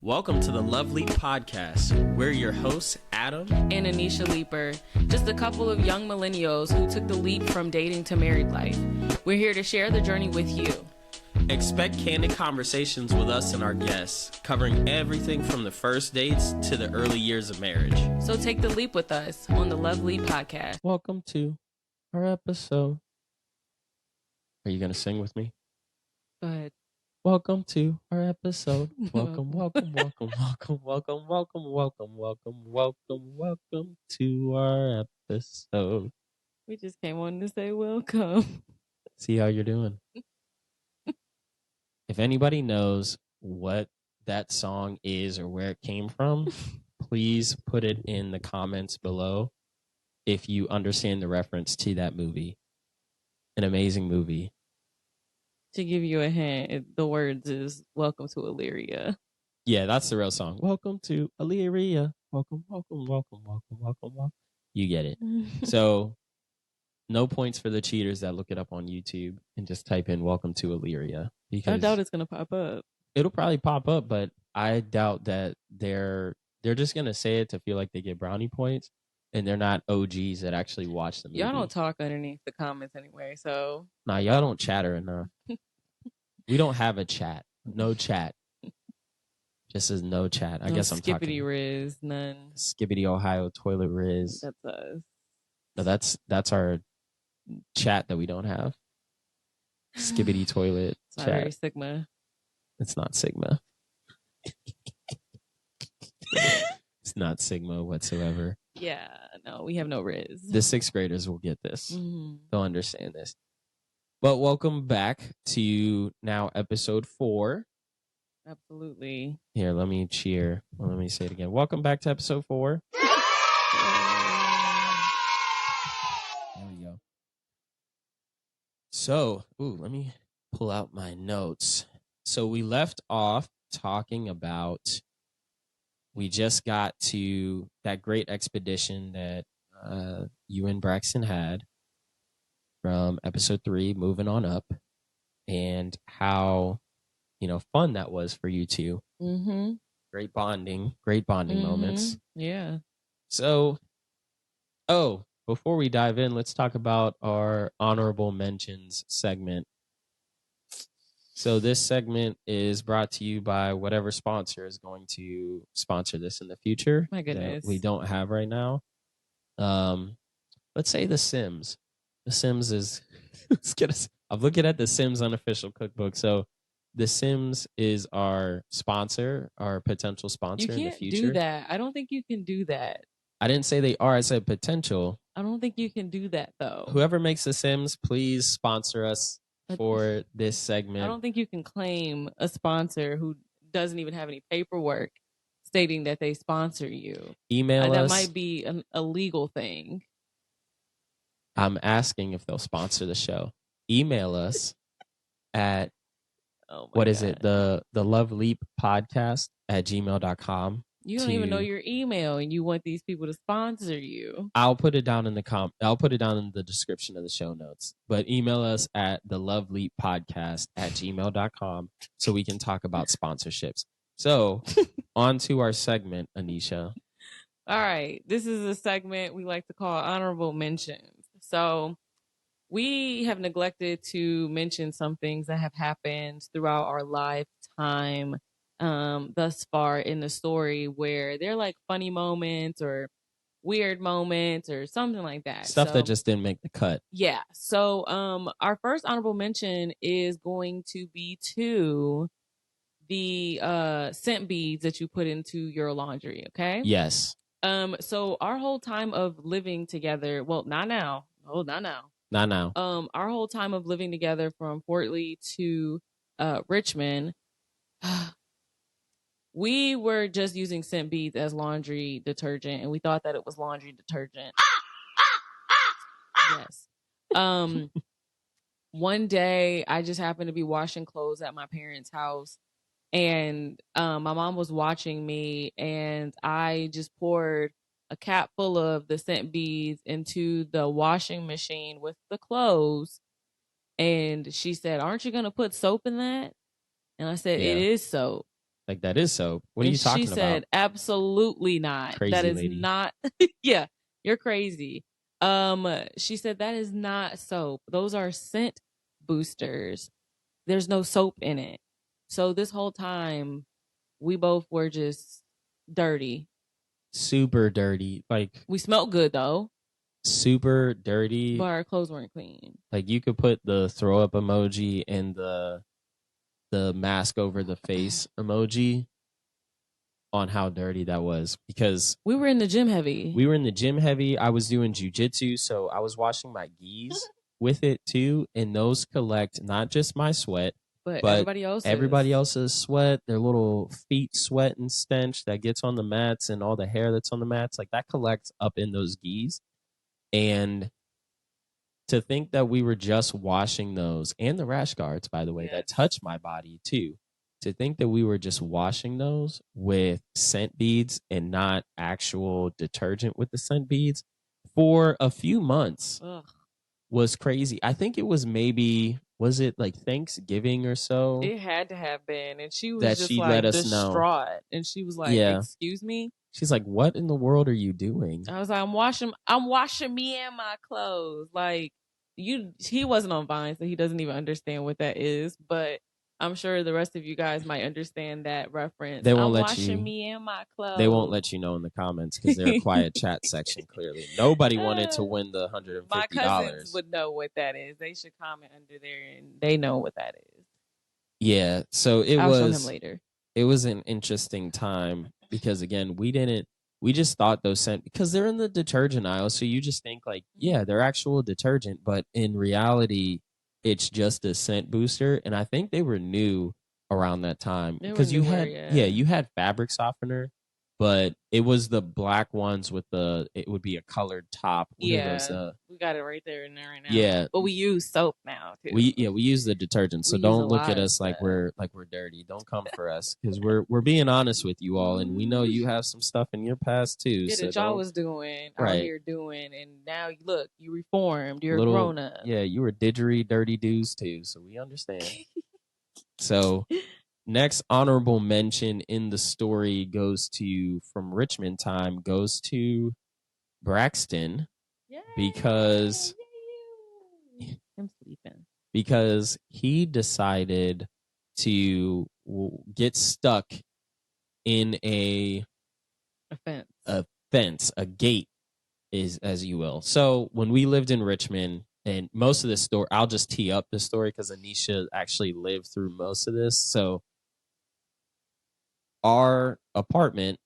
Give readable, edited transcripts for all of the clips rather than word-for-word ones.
Welcome to the Love Leap Podcast. We're your hosts, Adam and Anisha Leaper, just a couple of young millennials who took the leap from dating to married life. We're here to share the journey with you. Expect candid conversations with us and our guests, covering everything from the first dates to the early years of marriage. So take the leap with us on the Love Leap Podcast. Welcome to our episode. Are you going to sing with me? Go ahead. Welcome to our episode. Welcome to our episode. We just came on to say welcome. See how you're doing. If anybody knows what that song is or where it came from, please put it in the comments below if you understand the reference to that movie. An amazing movie. To give you a hint, the words is "Welcome to Illyria." Yeah, that's the real song. Welcome to Illyria. Welcome. You get it. So, no points for the cheaters that look it up on YouTube and just type in "Welcome to Illyria." Because I doubt it's gonna pop up. It'll probably pop up, but I doubt that they're just gonna say it to feel like they get brownie points, and they're not OGs that actually watch the movie. Y'all don't talk underneath the comments anyway, so nah, y'all don't chatter enough. We don't have a chat. No chat. Just as no chat. I guess I'm talking. Skippity Riz, none. Skippity Ohio toilet Riz. That's us. No, that's our chat that we don't have. Skibbity toilet It's chat. very Sigma. It's not Sigma. It's not Sigma whatsoever. Yeah, no, we have no Riz. The sixth graders will get this. Mm-hmm. They'll understand this. But welcome back to now episode 4. Absolutely. Here, let me cheer. Well, let me say it again. Welcome back to episode 4. There we go. So, let me pull out my notes. So we left off talking about, we just got to that great expedition that you and Braxton had from episode 3, moving on up, and how, fun that was for you two. Mm-hmm. Great bonding moments. Yeah. So, before we dive in, let's talk about our honorable mentions segment. So this segment is brought to you by whatever sponsor is going to sponsor this in the future. My goodness. That we don't have right now. Let's say The Sims. The Sims is... I'm looking at The Sims unofficial cookbook. So The Sims is our sponsor, our potential sponsor in the future. You can't do that. I don't think you can do that. I didn't say they are. I said potential. I don't think you can do that, though. Whoever makes The Sims, please sponsor us for this segment. I don't think you can claim a sponsor who doesn't even have any paperwork stating that they sponsor you. Email us. That might be a legal thing. I'm asking if they'll sponsor the show. Email us at, what is it? The Love Leap Podcast at gmail.com. You don't even know your email and you want these people to sponsor you. I'll put it down in I'll put it down in the description of the show notes. But email us at the Love Leap Podcast at gmail.com so we can talk about sponsorships. So on to our segment, Anisha. All right. This is a segment we like to call honorable mentions. So we have neglected to mention some things that have happened throughout our lifetime thus far in the story, where they're like funny moments or weird moments or something like that. Stuff that just didn't make the cut. Yeah. So our first honorable mention is going to be to the scent beads that you put into your laundry. Okay. Yes. So our whole time of living together, well, not now. Oh, not now. Not now. Our whole time of living together from Fort Lee to Richmond, we were just using scent beads as laundry detergent, and we thought that it was laundry detergent. Yes. One day I just happened to be washing clothes at my parents' house, and my mom was watching me, and I just poured a cap full of the scent beads into the washing machine with the clothes. And she said, "Aren't you going to put soap in that?" And I said, "It is soap." Like, that is soap. What are you talking She said, about? absolutely not. Crazy that is lady. not. Yeah, you're crazy. She said that is not soap. Those are scent boosters. There's no soap in it. So this whole time, we both were just dirty. Super dirty. Like, We smelled good though, super dirty. but our clothes weren't clean. Like, you could put the throw up emoji and the mask over the face emoji on how dirty that was, because we were in the gym heavy. I was doing jujitsu, so I was washing my gis with it too, and those collect not just my sweat, but but everybody else's sweat, their little feet sweat and stench that gets on the mats, and all the hair that's on the mats, like that collects up in those gis. And to think that we were just washing those, and the rash guards, by the way, that touch my body too. To think that we were just washing those with scent beads and not actual detergent with the scent beads for a few months was crazy. I think it was was it like Thanksgiving or so? It had to have been. And she was that just she like let us distraught. know. And she was like, excuse me? She's like, what in the world are you doing? I was like, I'm washing me and my clothes. Like, he wasn't on Vine, so he doesn't even understand what that is, but I'm sure the rest of you guys might understand that reference. They won't washing me and my clothes. They won't let you know in the comments because they're a quiet chat section. Clearly, nobody wanted to win the $150. My cousins would know what that is. They should comment under there, and they know what that is. Yeah, so I'll show him later. It was an interesting time because, again, we just thought those scent, because they're in the detergent aisle, so you just think like, yeah, they're actual detergent, but in reality, it's just a scent booster. And I think they were new around that time because you had fabric softener, but it was the black ones with it would be a colored top. We got it right there and there right now. Yeah, but we use soap now too. We use the detergent, so don't look at us like we're dirty. Don't come for us because we're being honest with you all, and we know you have some stuff in your past too. Yeah, that y'all was doing out here doing, and now look, you reformed. You're a grown up. Yeah, you were didgery dirty dudes too, so we understand. So, next honorable mention in the story goes from Richmond time goes to Braxton. Yay, because I'm sleeping. Because he decided to get stuck in a fence, a gate, as you will. So when we lived in Richmond, and most of this story, I'll just tee up the story because Anisha actually lived through most of this. So our apartment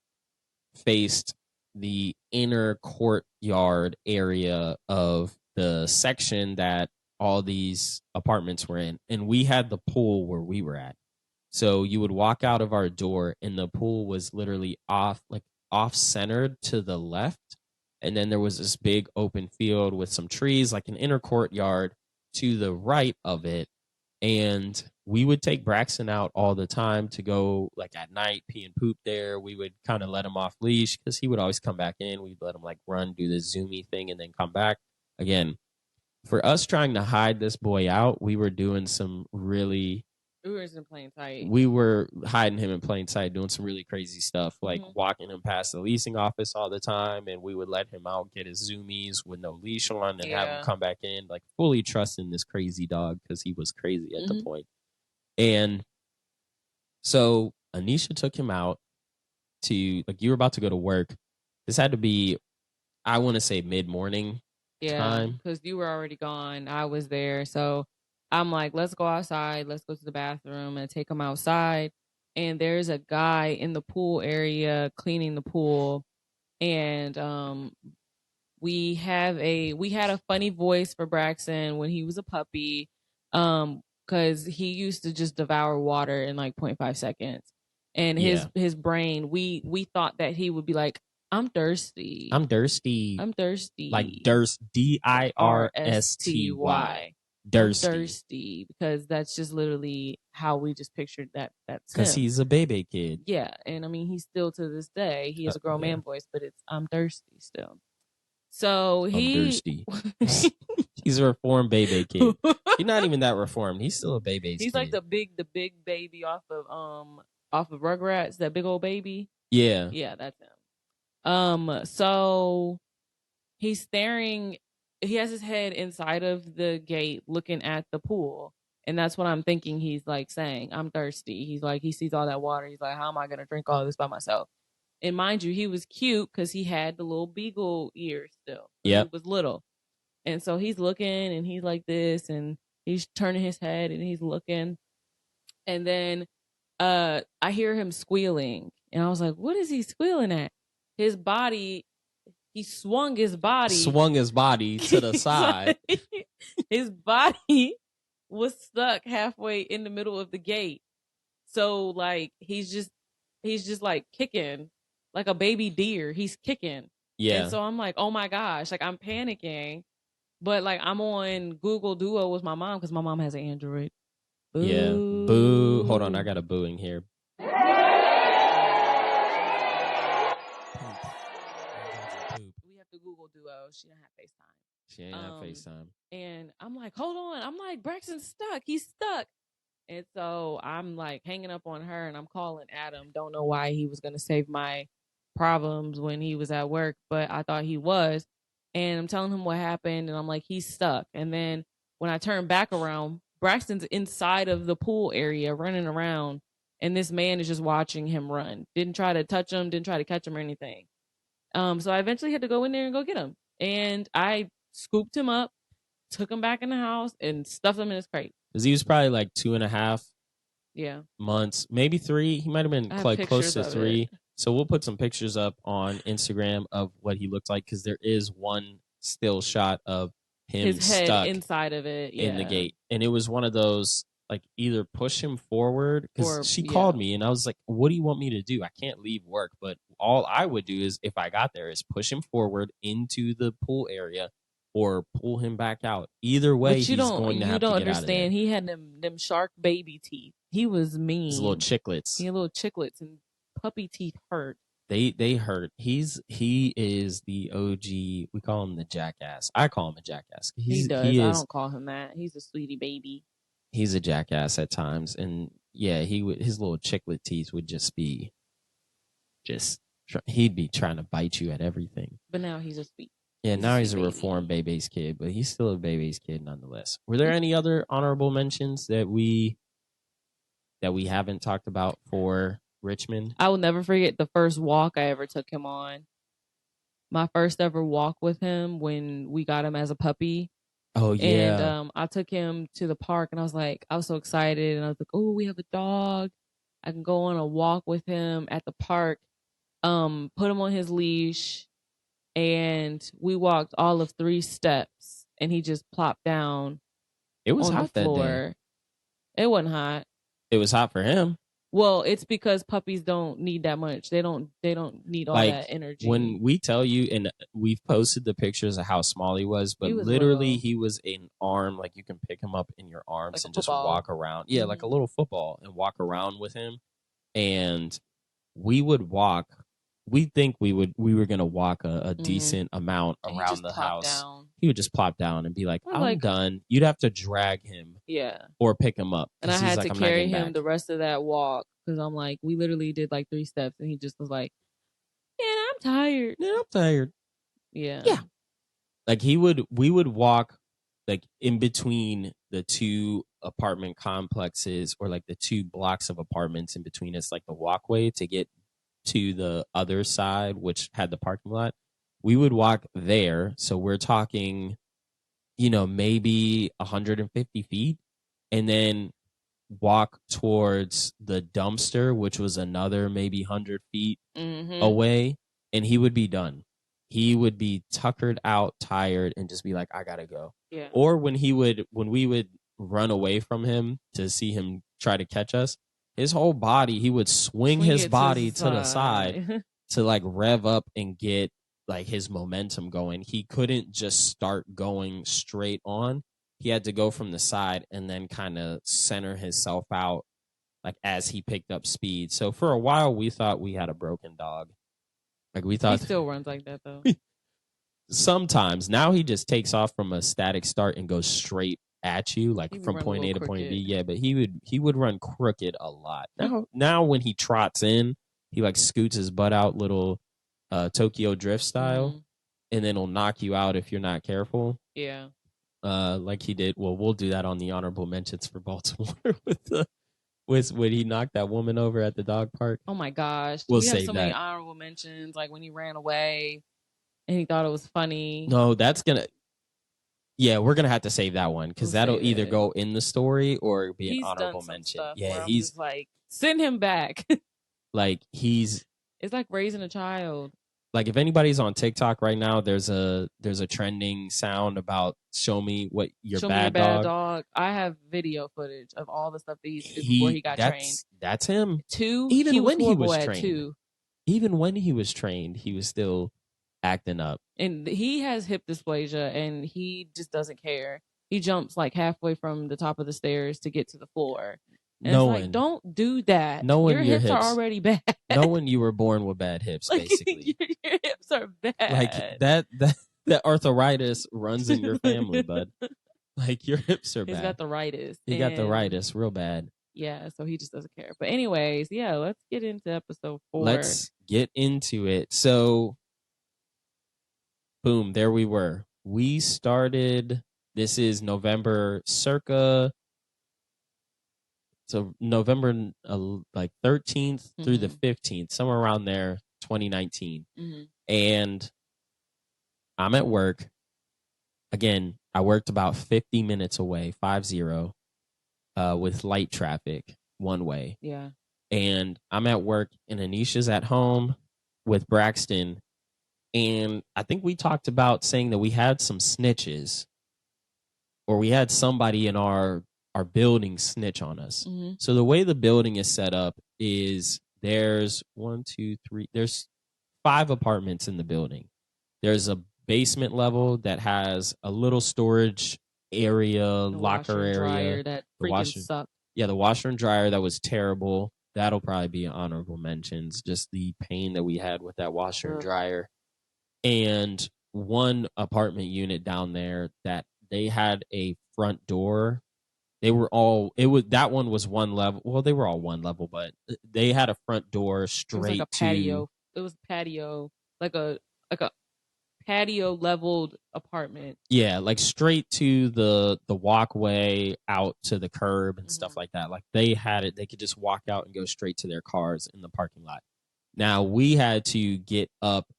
faced the inner courtyard area of the section that all these apartments were in, and we had the pool where we were at. So you would walk out of our door and the pool was literally off centered to the left, and then there was this big open field with some trees, like an inner courtyard to the right of it. And we would take Braxton out all the time to go, like, at night, pee and poop there. We would kind of let him off leash because he would always come back in. We'd let him like run, do the zoomy thing, and then come back again. For us trying to hide this boy out, we were doing some really... We were in plain sight. We were hiding him in plain sight, doing some really crazy stuff, like walking him past the leasing office all the time, and we would let him out, get his zoomies with no leash on, and have him come back in, like fully trusting this crazy dog because he was crazy at the point. And so Anisha took him out to, like, you were about to go to work. This had to be, I want to say, mid-morning. Yeah, because you were already gone. I was there. So I'm like, let's go outside. Let's go to the bathroom and take him outside. And there's a guy in the pool area cleaning the pool. And we had a funny voice for Braxton when he was a puppy, because he used to just devour water in like 0.5 seconds. And his brain, we thought that he would be like, I'm thirsty. I'm thirsty. Like Durst, D-I-R-S-T-Y. Thirsty, because that's just literally how we just pictured that. That's because he's a baby kid. Yeah, and I mean, he's still to this day. He has a grown man voice, but it's I'm thirsty still. So I'm thirsty. He's a reformed baby kid. He's not even that reformed. He's still a baby. He's kid. Like the big baby off of off of Rugrats, that big old baby. Yeah. Yeah, that's him. So he's staring. He has his head inside of the gate looking at the pool. And that's what I'm thinking he's like saying, I'm thirsty. He's like, he sees all that water. He's like, how am I going to drink all this by myself? And mind you, he was cute because he had the little beagle ears still. Yeah. He was little. And so he's looking and he's like this and he's turning his head and he's looking. And then I hear him squealing. And I was like, what is he squealing at? His body, he swung his body to the side. His body was stuck halfway in the middle of the gate. So like he's just like kicking like a baby deer. He's kicking. Yeah. And so I'm like, oh my gosh, like I'm panicking. But like I'm on Google Duo with my mom because my mom has an Android. Boo. Yeah. Boo. Hold on, I got a booing here. We have to Google Duo. She don't have FaceTime. She ain't have FaceTime. And I'm like, hold on. I'm like, Braxton's stuck. He's stuck. And so I'm like hanging up on her and I'm calling Adam. Don't know why he was going to save my problems when he was at work, but I thought he was. And I'm telling him what happened and I'm like, he's stuck. And then when I turn back around, Braxton's inside of the pool area running around and this man is just watching him run. Didn't try to touch him, didn't try to catch him or anything. So I eventually had to go in there and go get him. And I scooped him up, took him back in the house and stuffed him in his crate. Because he was probably like 2.5 months, maybe 3. He might have been like close to 3. So we'll put some pictures up on Instagram of what he looked like because there is one still shot of him his head stuck inside of it in the gate. And it was one of those like either push him forward because she called me and I was like, what do you want me to do? I can't leave work. But all I would do is if I got there is push him forward into the pool area or pull him back out. Either way, he's going to have to get out of there. You don't understand. He had them shark baby teeth. He was mean. His little chiclets. He had little chiclets and puppy teeth hurt. They hurt. He is the OG. We call him the jackass. I call him a jackass. He does. I don't call him that. He's a sweetie baby. He's a jackass at times, and yeah, his little chiclet teeth would he'd be trying to bite you at everything. But now he's a sweet. Yeah, now he's a reformed baby's kid, but he's still a baby's kid nonetheless. Were there any other honorable mentions that we haven't talked about for Richmond? I will never forget the first walk I ever took him on. My first ever walk with him when we got him as a puppy. Oh, yeah. And I took him to the park and I was so excited. And I was like, oh, we have a dog. I can go on a walk with him at the park. Put him on his leash. And we walked all of 3 steps. And he just plopped down. It was on hot the floor. That day. It wasn't hot. It was hot for him. Well, it's because puppies don't need that much. They don't need all that energy. When we tell you, and we've posted the pictures of how small he was, but he was an arm, like you can pick him up in your arms like and just walk around. Yeah, like a little football and walk around with him. And we would walk. We think we were going to walk a decent amount around the house. Down. He would just plop down and be like, I'm done. You'd have to drag him. Yeah. Or pick him up. And I had to carry him the rest of that walk because I'm like, we literally did like 3 steps and he just was like, yeah, I'm tired. Yeah, I'm tired. Yeah. Yeah. Like we would walk like in between the 2 apartment complexes or like the 2 blocks of apartments in between us, like the walkway to get to the other side, which had the parking lot. We would walk there. So we're talking, maybe 150 feet and then walk towards the dumpster, which was another maybe 100 feet away. And he would be done. He would be tuckered out, tired, and just be like, I gotta go. Yeah. Or when we would run away from him to see him try to catch us, his whole body, he would swing his body to the side to like rev up and get like his momentum going. He couldn't just start going straight on. He had to go from the side and then kind of center himself out like as he picked up speed. So for a while we thought we had a broken dog. Like we thought he still runs like that though. Sometimes. Now he just takes off from a static start and goes straight at you, like from point A to point B. Yeah, but he would run crooked a lot. Now when he trots in, he like scoots his butt out, little Tokyo Drift style, and then he'll knock you out if you're not careful. Yeah. Like he did. Well, we'll do that on the honorable mentions for Baltimore with when he knocked that woman over at the dog park. Oh my gosh. We'll we have save so many honorable mentions, like when he ran away and he thought it was funny. No, that's gonna. Yeah, we're gonna have to save that one because that'll either go in the story or be an honorable mention. Yeah, he's just like, send him back. Like it's like raising a child. Like if anybody's on TikTok right now, there's a trending sound about show me your bad dog. I have video footage of all the stuff that he did before he got trained. That's him. Even when he was trained. Even when he was trained, he was still acting up. And he has hip dysplasia and he just doesn't care. He jumps like halfway from the top of the stairs to get to the floor. And like, don't do that. Your hips are already bad. Knowing you were born with bad hips, basically. Your hips are bad. Like that arthritis runs in your family, bud. Like your hips are bad. He's got the rightus. He got the rightus real bad. Yeah, so he just doesn't care. But anyways, yeah, let's get into episode 4. Let's get into it. So, boom, there we were. We started, this is November circa... So November like 13th through the 15th, somewhere around there, 2019. And I'm at work. Again, I worked about 50 minutes away, 50, with light traffic, one way. Yeah. And I'm at work and Anisha's at home with Braxton. And I think we talked about saying that we had some snitches, or we had somebody in our building snitch on us. So the way the building is set up is there's 5 apartments in the building. There's a basement level that has a little storage area, locker area. That freaking sucked. Yeah, the washer and dryer that was terrible. That'll probably be honorable mentions. Just the pain that we had with that washer and dryer. And one apartment unit down there that they had a front door. That one was one level. Well, they were all one level, but they had a front door straight to... It was like a patio. It was a patio, like a patio leveled apartment. Yeah, like straight to the walkway out to the curb and stuff like that. Like they had it, they could just walk out and go straight to their cars in the parking lot. Now we had to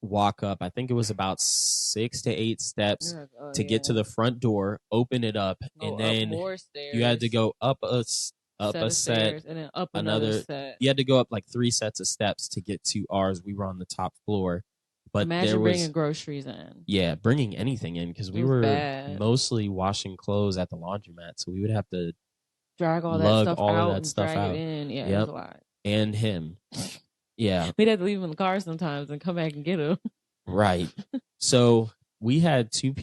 walk up, I think it was about 6 to 8 steps to get to the front door, open it up, and then you had to go up a set and then up another set. You had to go up like 3 sets of steps to get to ours. We were on the top floor. But imagine bringing groceries in. Yeah, bringing anything in, because we were mostly washing clothes at the laundromat, so we would have to drag all that stuff out and drag it in. Yeah, it was a lot. And him. Yeah. We'd have to leave him in the car sometimes and come back and get him. Right. So we had 2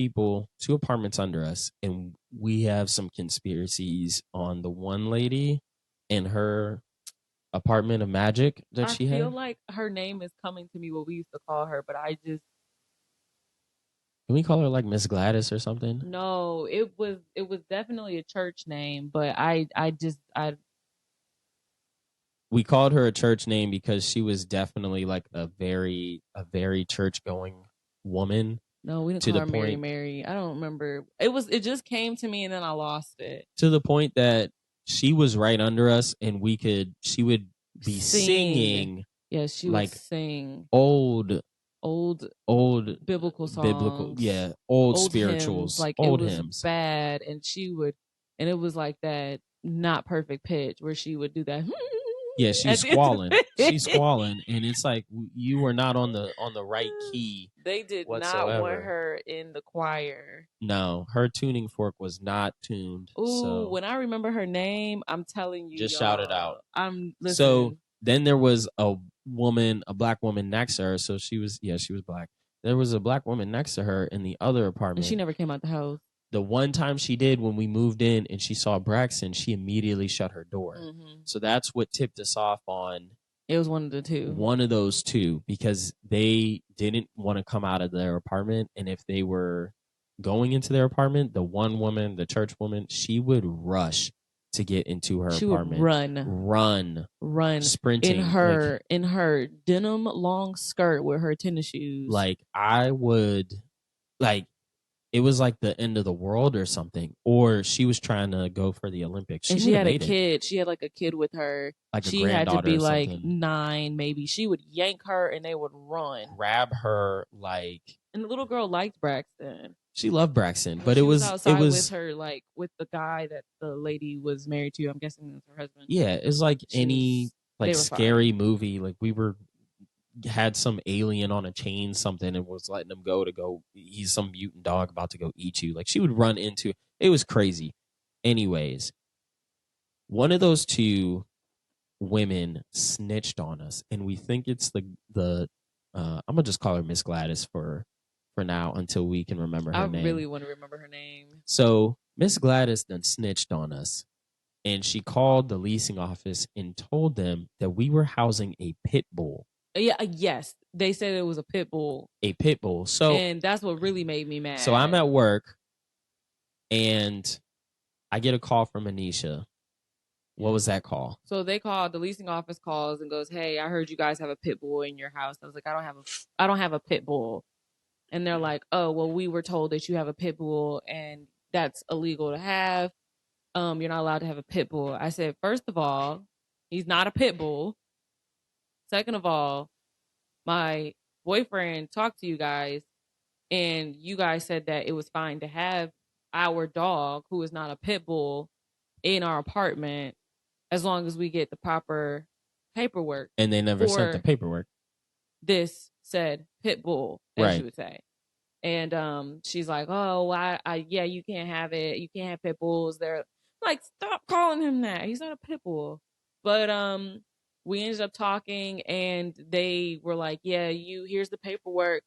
apartments under us, and we have some conspiracies on the one lady and her apartment of magic that she had. I feel like her name is coming to me, what we used to call her, but I just... Can we call her like Miss Gladys or something? No, it was definitely a church name, but we called her a church name because she was definitely like a very church going woman. No, we didn't call her Mary. I don't remember. It just came to me and then I lost it. To the point that she was right under us and she would be singing. Yeah, she would sing old biblical songs. Old spirituals, hymns, like old it was hymns. Bad, and it was like that not perfect pitch where she would do that. Yeah, she's squalling. She's squalling, and it's like you were not on the right key. They did whatsoever. Not want her in the choir. No, her tuning fork was not tuned. Ooh, when I remember her name, I'm telling you, just shout it out. I'm listening. So then there was a black woman next to her. So she was black. There was a black woman next to her in the other apartment. And she never came out the house. The one time she did, when we moved in and she saw Braxton, she immediately shut her door. So that's what tipped us off on. It was one of the 2. One of those 2, because they didn't want to come out of their apartment. And if they were going into their apartment, the one woman, the church woman, she would rush to get into her She apartment. would run, sprinting in her denim long skirt with her tennis shoes. Like I would, like it was like the end of the world or something. Or she was trying to go for the Olympics. And she had a kid. She had like a kid with her. Like she had to be like 9, maybe. She would yank her and they would run. Grab her like. And the little girl liked Braxton. She loved Braxton, but it was outside with her, like with the guy that the lady was married to. I'm guessing that's her husband. Yeah, it's like any like scary movie. Like we had some alien on a chain, something, and was letting him go. He's some mutant dog about to go eat you. Like she would run into it was crazy. Anyways, one of those two women snitched on us, and we think it's the I'm gonna just call her Miss Gladys for now until we can remember her name. I really want to remember her name. So Miss Gladys then snitched on us, and she called the leasing office and told them that we were housing a pit bull. Yeah, yes. They said it was a pit bull. A pit bull. So, and that's what really made me mad. So I'm at work, and I get a call from Anisha. What was that call? So they called, the leasing office calls and goes, "Hey, I heard you guys have a pit bull in your house." I was like, I don't have a pit bull. And they're like, "Oh, well, we were told that you have a pit bull and that's illegal to have. You're not allowed to have a pit bull." I said, first of all, he's not a pit bull. Second of all, my boyfriend talked to you guys and you guys said that it was fine to have our dog, who is not a pit bull, in our apartment as long as we get the proper paperwork. And they never sent the paperwork. This said pit bull, as you would say. And she's like, "Oh, yeah, you can't have it. You can't have pit bulls." They're like, "Stop calling him that. He's not a pit bull." But we ended up talking, and they were like, "Yeah, here's the paperwork.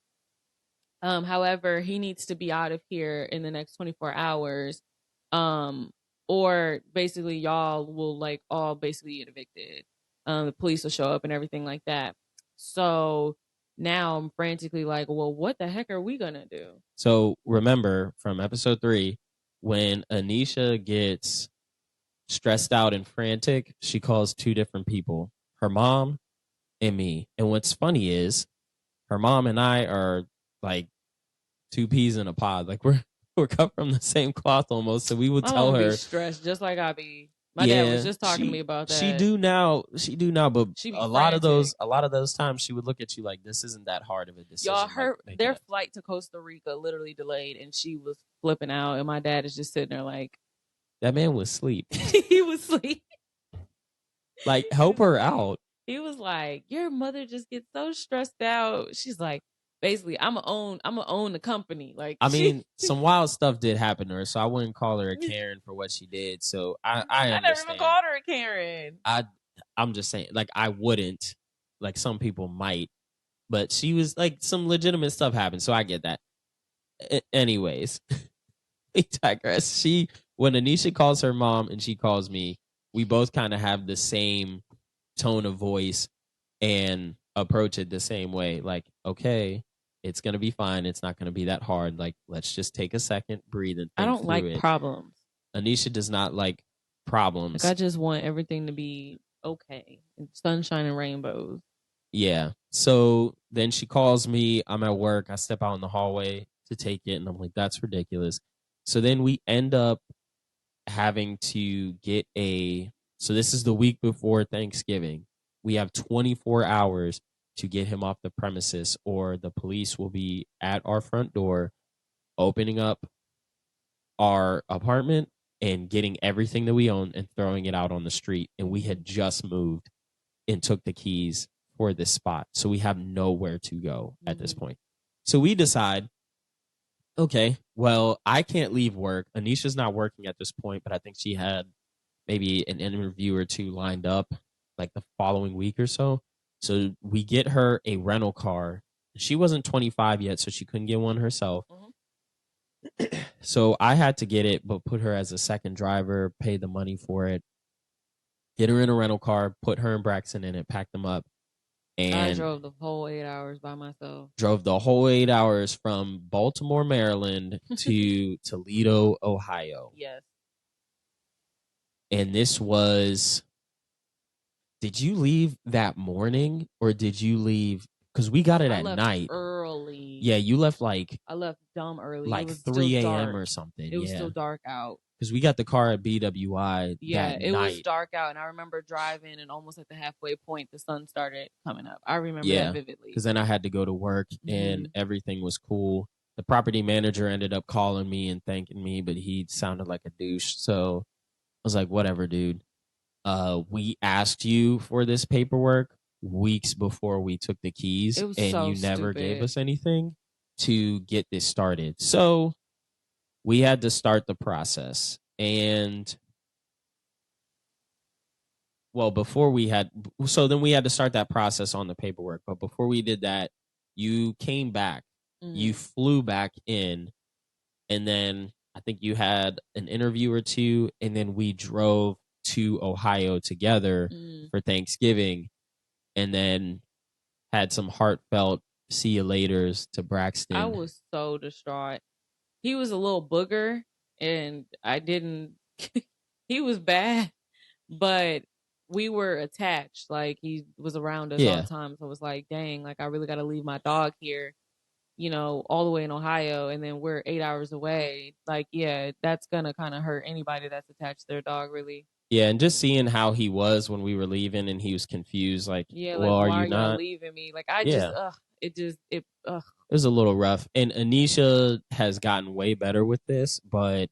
However, he needs to be out of here in the next 24 hours. Or basically y'all will like all basically get evicted. The police will show up and everything like that." So now I'm frantically like, well, what the heck are we going to do? So remember from episode 3, when Anisha gets stressed out and frantic, she calls 2 different people, her mom and me. And what's funny is her mom and I are like 2 peas in a pod. Like we're cut from the same cloth almost. So we would tell her, be stressed just like I be. My dad was just talking to me about that. She do now, but a lot of those times she would look at you like, this isn't that hard of a decision. Y'all, their flight to Costa Rica literally delayed, and she was flipping out, and my dad is just sitting there like, that man was asleep. He was asleep. Like, help her out. He was like, your mother just gets so stressed out. She's like, basically, I'm gonna own the company. Like, I mean, some wild stuff did happen to her, so I wouldn't call her a Karen for what she did. So I understand. I never even called her a Karen. I'm just saying, like, I wouldn't. Like, some people might, but she was like, some legitimate stuff happened, so I get that. Anyways, we digress. When Anisha calls her mom and she calls me, we both kind of have the same tone of voice and approach it the same way. Like, okay, it's going to be fine. It's not going to be that hard. Like, let's just take a second, breathe, and think I don't like it. Problems. Anisha does not like problems. Like, I just want everything to be okay. Sunshine and rainbows. Yeah. So then she calls me. I'm at work. I step out in the hallway to take it, and I'm like, that's ridiculous. So then we end up having to get so this is the week before Thanksgiving. We have 24 hours to get him off the premises, or the police will be at our front door, opening up our apartment and getting everything that we own and throwing it out on the street. And we had just moved and took the keys for this spot. So we have nowhere to go at this point. So we decide, okay, well, I can't leave work. Anisha's not working at this point, but I think she had maybe an interview or 2 lined up like the following week or so. So we get her a rental car. She wasn't 25 yet, so she couldn't get one herself. Mm-hmm. So I had to get it, but put her as a second driver, pay the money for it, get her in a rental car, put her and Braxton in it, pack them up. And I drove the whole 8 hours by myself. Drove the whole 8 hours from Baltimore, Maryland to Toledo, Ohio. Yes. And this was, did you leave that morning or did you leave? Because we got it at night. Early. Yeah, you left like. I left dumb early. Like it was 3 a.m. or something. It was still dark out. Because we got the car at BWI. Yeah, it night. was dark out, and I remember driving, and almost at the halfway point, the sun started coming up. I remember that vividly. Because then I had to go to work, and everything was cool. The property manager ended up calling me and thanking me, but he sounded like a douche. So I was like, whatever, dude. We asked you for this paperwork weeks before we took the keys, and so you never stupid. gave us anything to get this started. So we had to start the process. And well, then we had to start that process on the paperwork. But before we did that, you came back, you flew back in, and then I think you had an interview or two, and then we drove to Ohio together for Thanksgiving, and then had some heartfelt see you laters to Braxton. I was so distraught. He was a little booger, and I didn't. He was bad, but we were attached. Like, he was around us all the time. So it was like, dang, like, I really got to leave my dog here, all the way in Ohio, and then we're 8 hours away. Like, yeah, that's gonna kind of hurt anybody that's attached to their dog, really. Yeah, and just seeing how he was when we were leaving, and he was confused, like, well, why are you not leaving me? Like, it was a little rough. And Anisha has gotten way better with this, but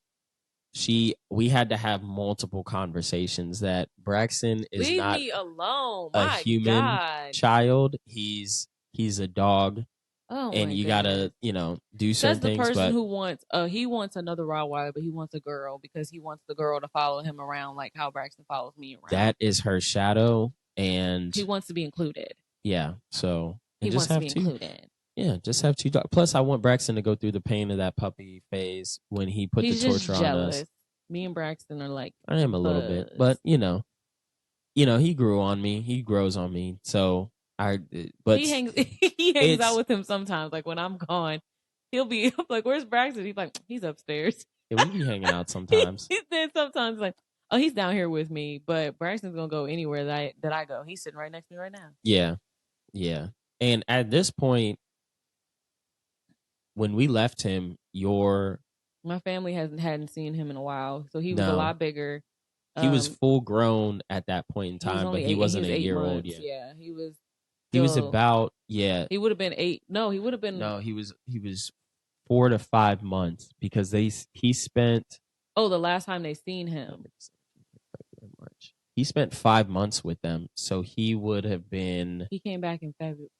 we had to have multiple conversations that Braxton is Leave not me alone. a My human God. child. He's a dog. Oh, and you gotta, do certain things. That's the person who wants, he wants another Rottweiler, but he wants a girl because he wants the girl to follow him around like how Braxton follows me around. That is her shadow, and he wants to be included. Yeah, so he just wants to be included. Yeah, just have two dogs. Plus, I want Braxton to go through the pain of that puppy phase when he put the torture on us. Me and Braxton are like, I am a little bit, but he grew on me. He grows on me, so. But he hangs out with him sometimes. Like, when I'm gone, he'll be like, "Where's Braxton?" He's like, "He's upstairs." Yeah, we be hanging out sometimes. He said sometimes like, "Oh, he's down here with me," but Braxton's gonna go anywhere that I go. He's sitting right next to me right now. Yeah. And at this point, when we left him, my family hadn't seen him in a while, so he was a lot bigger. He was full grown at that point in time, but he wasn't a year old yet. Yeah, he was. He was about He would have been 8. No, he would have been. No, he was 4 to 5 months because he spent. Oh, the last time they seen him. He spent 5 months with them, so he would have been. He came back in February.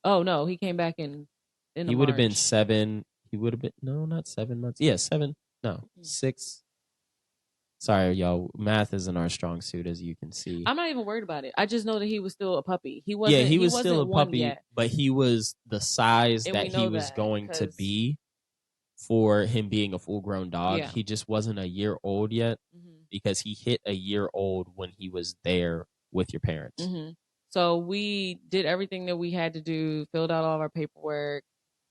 Oh no, he came back in. He would have been 7. He would have been not 7 months. Yeah, 7. No, 6. Sorry, y'all. Math isn't our strong suit, as you can see. I'm not even worried about it. I just know that he was still a puppy. He wasn't. Yeah, he was still a puppy, yet. But he was the size that he was going to be for him being a full-grown dog. Yeah. He just wasn't a year old yet because he hit a year old when he was there with your parents. So we did everything that we had to do, filled out all of our paperwork,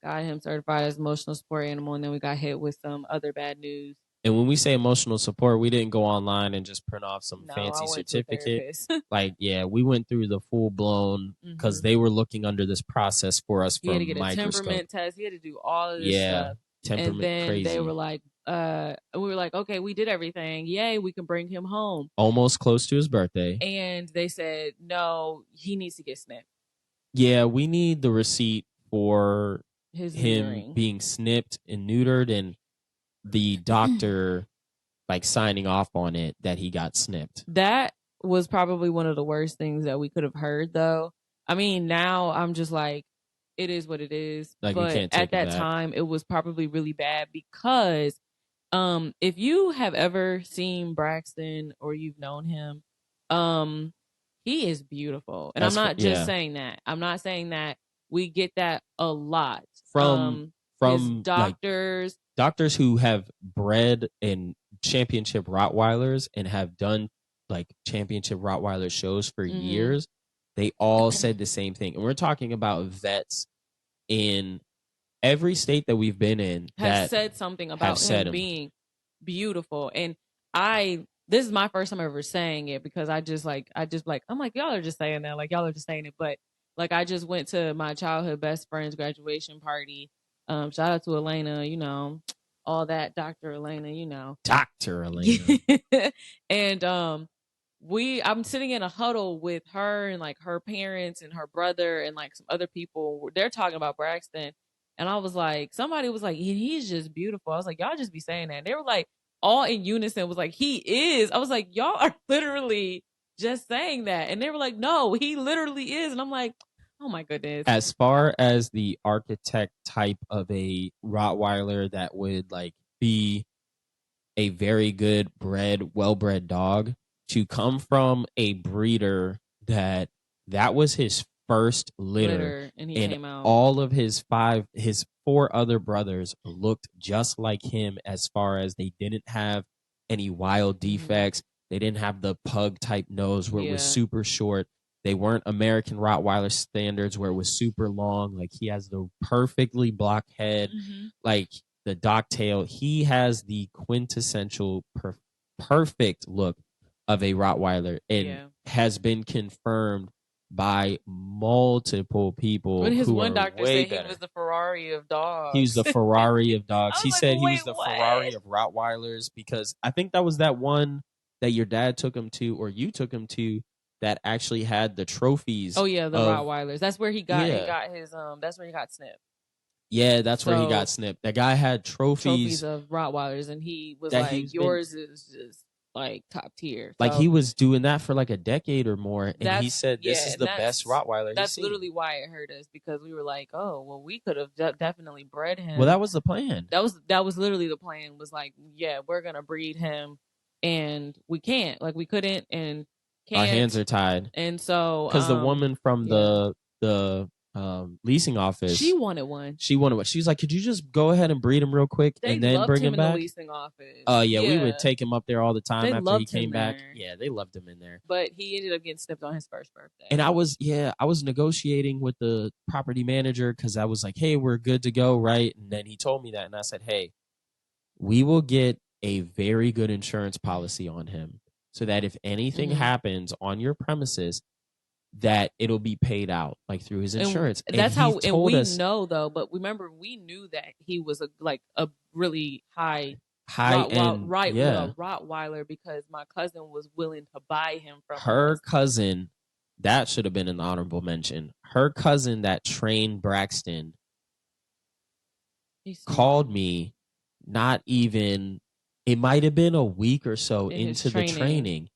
got him certified as emotional support animal, and then we got hit with some other bad news. And when we say emotional support, we didn't go online and just print off some fancy certificate. We went through the full blown because they were looking under this process for us. He had to get a temperament test. He had to do all of this stuff. Temperament, and then crazy. They were like, we were like, okay, we did everything. Yay, we can bring him home. Almost close to his birthday. And they said, no, he needs to get snipped. Yeah, we need the receipt for him neutering. Being snipped and neutered, and the doctor like signing off on it that he got snipped. That was probably one of the worst things that we could have heard, though. I mean, now I'm just like, it is what it is. Like, but you can't take at that time, it was probably really bad because if you have ever seen Braxton or you've known him, he is beautiful. And I'm not just saying that. I'm not saying that. We get that a lot from doctors. Like, doctors who have bred in championship Rottweilers and have done like championship Rottweiler shows for years they all said the same thing. And we're talking about vets in every state that we've been in has that said something have about said him them. being beautiful. And this is my first time ever saying it, because I'm like, y'all are just saying that, like y'all are just saying it. But like, I just went to my childhood best friend's graduation party. Shout out to Elena, all that, Dr. Elena, Dr. Elena. and I'm sitting in a huddle with her and like her parents and her brother and like some other people. They're talking about Braxton. And I was like, somebody was like, he's just beautiful. I was like, y'all just be saying that. And they were like, all in unison was like, he is. I was like, y'all are literally just saying that. And they were like, no, he literally is. And I'm like, oh my goodness. As far as the architect type of a Rottweiler that would like be a very good well-bred dog, to come from a breeder that was his first litter and he and came out. all of his four other brothers looked just like him, as far as they didn't have any wild defects. They didn't have the pug type nose where it was super short. They weren't American Rottweiler standards where it was super long. Like, he has the perfectly blocked head, like the dock tail. He has the quintessential perfect look of a Rottweiler, and has been confirmed by multiple people. When his one doctor said better. He was the Ferrari of dogs. He was the Ferrari of dogs. He like, said he was the Ferrari of Rottweilers, because I think that was that one that your dad took him to, or you took him to, that actually had the trophies. Oh yeah, the Rottweilers. That's where he got his that's where he got snipped. Yeah, that's where he got snipped. That guy had trophies of Rottweilers, and he was like, yours is just like top tier. Like, he was doing that for like a decade or more, and he said this is the best Rottweiler. That's literally why it hurt us, because we were like, oh well, we could have definitely bred him. Well, that was the plan. That was literally the plan. Was like, yeah, we're gonna breed him, and we can't. Like, we couldn't, and can't. Our hands are tied. And so, because the woman from the leasing office, she wanted one. She was like, could you just go ahead and breed him real quick and then bring him back? In the leasing office. Yeah, we would take him up there all the time after he came back. Yeah, they loved him in there. But he ended up getting snipped on his first birthday. And I was negotiating with the property manager, because I was like, hey, we're good to go, right? And then he told me that, and I said, hey, we will get a very good insurance policy on him, so that if anything happens on your premises, that it'll be paid out like through his insurance. And that's how, and we know though, but remember, we knew that he was a really high end Rottweiler, because my cousin was willing to buy him from her cousin. That should have been an honorable mention. Her cousin that trained Braxton called me, not even, it might have been a week or so into the training.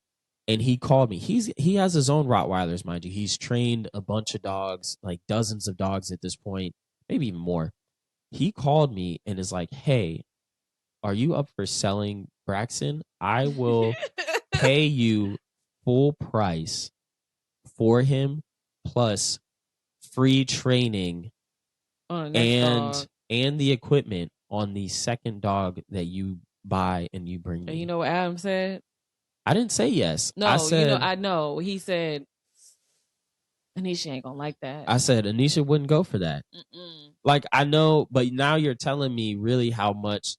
And he called me. He has his own Rottweilers, mind you. He's trained a bunch of dogs, like dozens of dogs at this point, maybe even more. He called me and is like, hey, are you up for selling Braxton? I will pay you full price for him, plus free training and the equipment on the second dog that you buy and you bring me. And you know what Adam said? I didn't say yes. No, I said, I know. He said, Anisha ain't gonna like that. I said, Anisha wouldn't go for that. Like, I know, but now you're telling me really how much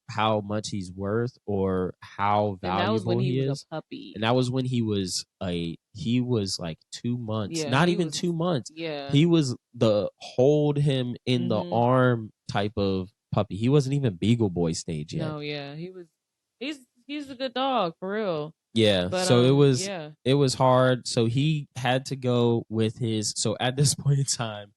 he's worth, or how valuable that was when he was is. A puppy. And that was when he was like 2 months, not even 2 months. Yeah, he was the hold him in the arm type of puppy. He wasn't even Beagle Boy stage yet. No, yeah, he was. He's a good dog for real. Yeah, but, so it was hard. So he had to go with his. So at this point in time,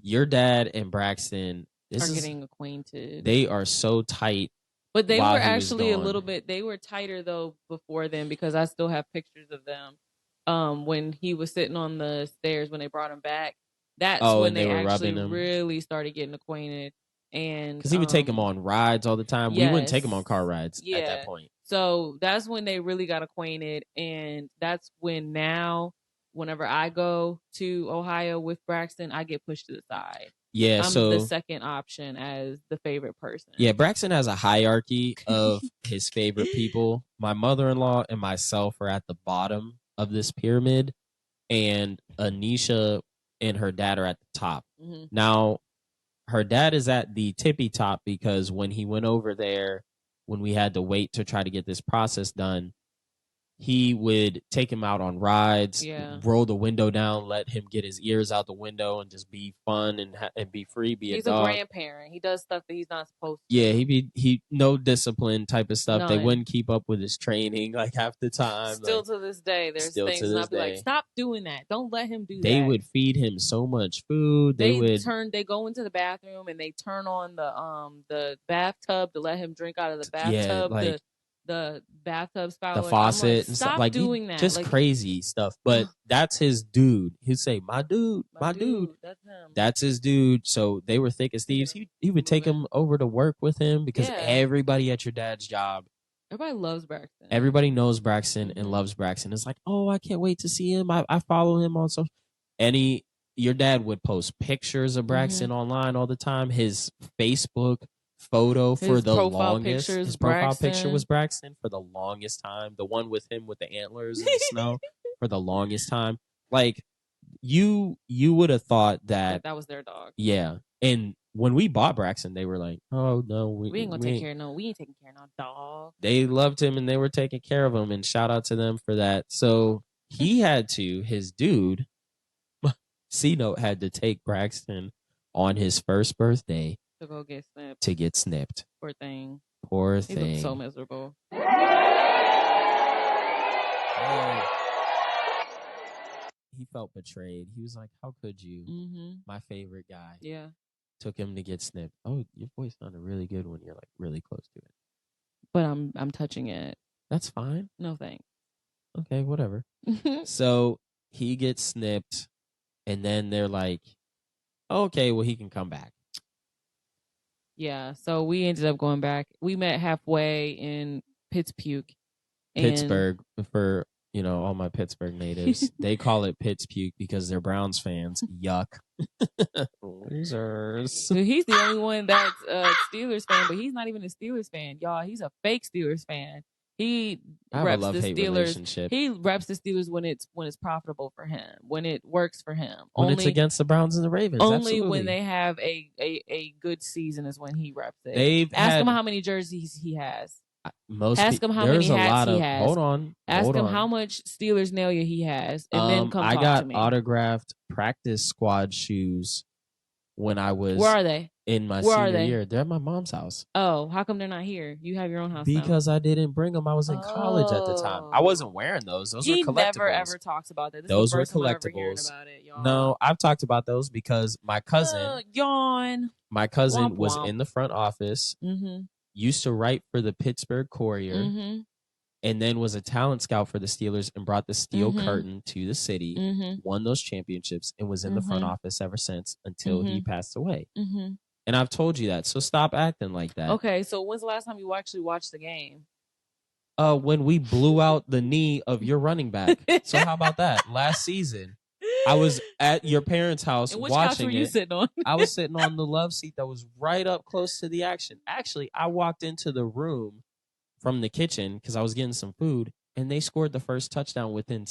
your dad and Braxton are getting acquainted. They are so tight. But they were actually a little bit. They were tighter though before then, because I still have pictures of them. When he was sitting on the stairs when they brought him back, that's when they actually really started getting acquainted. And because he would take him on rides all the time. Yes. We wouldn't take him on car rides at that point. So that's when they really got acquainted, and that's when now, whenever I go to Ohio with Braxton, I get pushed to the side. Yeah, I'm the second option as the favorite person. Yeah, Braxton has a hierarchy of his favorite people. My mother-in-law and myself are at the bottom of this pyramid, and Anisha and her dad are at the top. Mm-hmm. Now, her dad is at the tippy top because when he went over there, when we had to wait to try to get this process done, he would take him out on rides, roll the window down, let him get his ears out the window, and just be fun and be free. He's a grandparent. He does stuff that he's not supposed to. Yeah, he no discipline type of stuff. None. They wouldn't keep up with his training like half the time. Still to this day, there's things not be like, stop doing that. Don't let him do that. They would feed him so much food. They go into the bathroom and they turn on the bathtub to let him drink out of the bathtub. Yeah, the bathtub spout, the faucet, like, and stuff like doing that, just like, crazy stuff. But that's his dude. He'd say, "My dude, my dude." That's him. That's his dude. So they were thick as thieves. He would take him over to work with him because everybody at your dad's job, everybody loves Braxton. Everybody knows Braxton and loves Braxton. It's like, oh, I can't wait to see him. I follow him on social. Your dad would post pictures of Braxton online all the time. His Facebook photo for the longest, his profile picture was Braxton for the longest time. The one with him with the antlers in the snow for the longest time. Like you would have thought that was their dog. Yeah, and when we bought Braxton, they were like, "Oh no, we ain't gonna take care of no. We ain't taking care of no dog." They loved him and they were taking care of him, and shout out to them for that. So he had to, his dude, C-Note had to take Braxton on his first birthday. To go get snipped. To get snipped. Poor thing. Poor thing. He looked so miserable. He felt betrayed. He was like, "How could you?" Mm-hmm. My favorite guy. Yeah. Took him to get snipped. Oh, your voice sounded really good when you're like really close to it. But I'm touching it. That's fine. No thanks. Okay, whatever. So he gets snipped, and then they're like, "Okay, well he can come back." Yeah, so we ended up going back. We met halfway in Pittsburgh. Pittsburgh, for all my Pittsburgh natives. They call it Pittsburgh because they're Browns fans. Yuck. Losers. So he's the only one that's a Steelers fan, but he's not even a Steelers fan, y'all. He's a fake Steelers fan. He reps the Steelers. He reps the Steelers when it's profitable for him, when it works for him. When it's against the Browns and the Ravens. Only absolutely. When they have a good season is when he reps it. Ask him how many jerseys he has. Ask him how many hats he has. Hold on. Ask him how much Steelers Nalia he has, and then come talk to me. I got autographed practice squad shoes when I was. Where are they? In my senior year. They're at my mom's house. Oh, how come they're not here? You have your own house because I didn't bring them. I was in college at the time. I wasn't wearing those. Those were collectibles. He never ever talks about that. Those were collectibles. No, I've talked about those because my cousin. Yawn. My cousin was in the front office. Mm-hmm. Used to write for the Pittsburgh Courier. Mm-hmm. And then was a talent scout for the Steelers and brought the steel curtain to the city. Won those championships and was in the front office ever since until he passed away. Mm-hmm. And I've told you that, so stop acting like that. Okay, so when's the last time you actually watched the game? When we blew out the knee of your running back. So how about that? Last season, I was at your parents' house and which watching couch were you sitting on? I was sitting on the love seat that was right up close to the action. Actually, I walked into the room from the kitchen because I was getting some food, and they scored the first touchdown within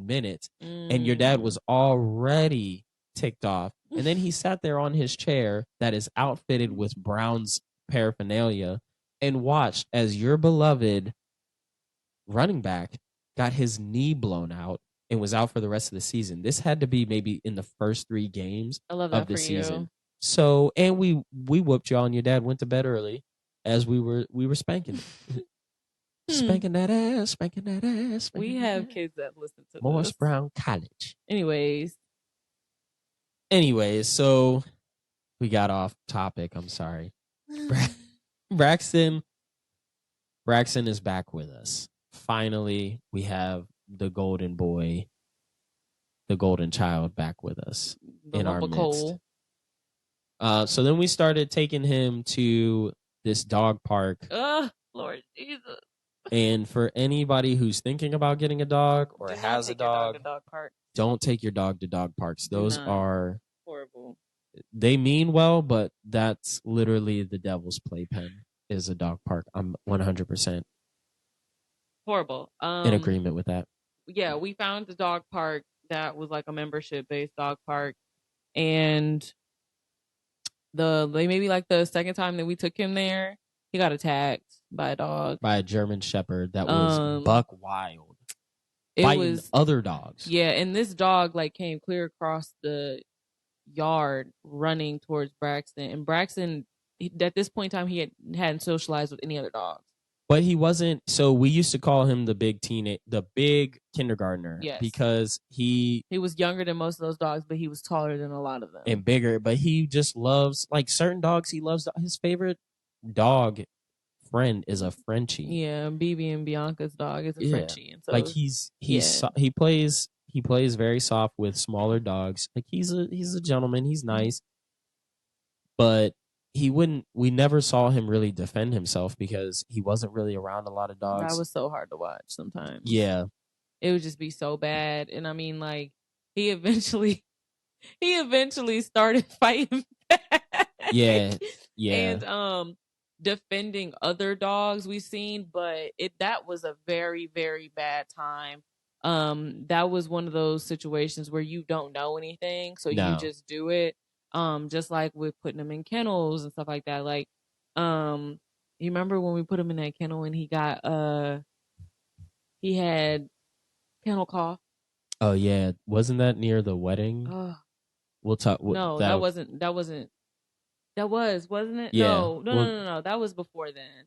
minutes. And your dad was already ticked off. And then he sat there on his chair that is outfitted with Browns paraphernalia and watched as your beloved running back got his knee blown out and was out for the rest of the season. This had to be maybe in the first 3 games of the season. So, and we whooped y'all, and your dad went to bed early as we were spanking it. Spanking that ass, spanking that ass. We have kids that listen to Morris Brown College. Anyways, so we got off topic. I'm sorry. Braxton is back with us. Finally, we have the golden boy, the golden child back with us in our midst. So then we started taking him to this dog park. Lord Jesus. And for anybody who's thinking about getting a dog or has a dog, don't take your dog to dog parks. Those are horrible. They mean well, but that's literally the devil's playpen is a dog park. I'm 100% horrible. In agreement with that. Yeah, we found the dog park that was like a membership based dog park. And maybe like the second time that we took him there, he got attacked by a dog. By a German Shepherd that was buck wild. It fighting was other dogs. Yeah, and this dog like came clear across the yard running towards Braxton. And Braxton, at this point in time, he hadn't socialized with any other dogs. But he wasn't. So we used to call him the big kindergartner. Yes. Because he was younger than most of those dogs, but he was taller than a lot of them. And bigger. But he just loves, like certain dogs, he loves. His favorite dog friend is a Frenchie. Yeah, BB and Bianca's dog is a Frenchie. And so, like he plays very soft with smaller dogs. Like he's a gentleman. He's nice. But we never saw him really defend himself because he wasn't really around a lot of dogs. That was so hard to watch sometimes. Yeah. It would just be so bad. And I mean, like, he eventually started fighting back. Yeah. And defending other dogs we've seen, but that was a very, very bad time. That was one of those situations where you don't know anything, so you just do it. Just like with putting him in kennels and stuff like that. Like, you remember when we put him in that kennel and he had kennel cough? Oh yeah, wasn't that near the wedding? We'll talk. No, that wasn't. Wasn't it? Yeah. No. That was before then.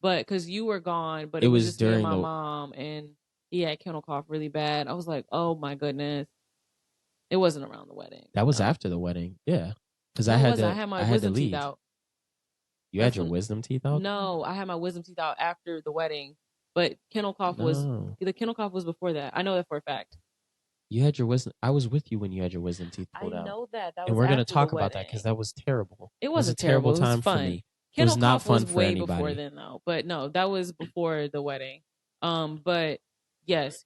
But because you were gone, but it was just during my mom, and he had kennel cough really bad. I was like, oh my goodness. It wasn't around the wedding. That was after the wedding. Yeah. Because I had my wisdom teeth out. You had your wisdom teeth out? No, I had my wisdom teeth out after the wedding. But kennel cough was before that. I know that for a fact. You had your wisdom. I was with you when you had your wisdom teeth pulled out. I know that. And we're going to talk about that because that was terrible. It was a terrible time for me. It was not fun for anybody. Before then, though. But no, that was before the wedding. But yes,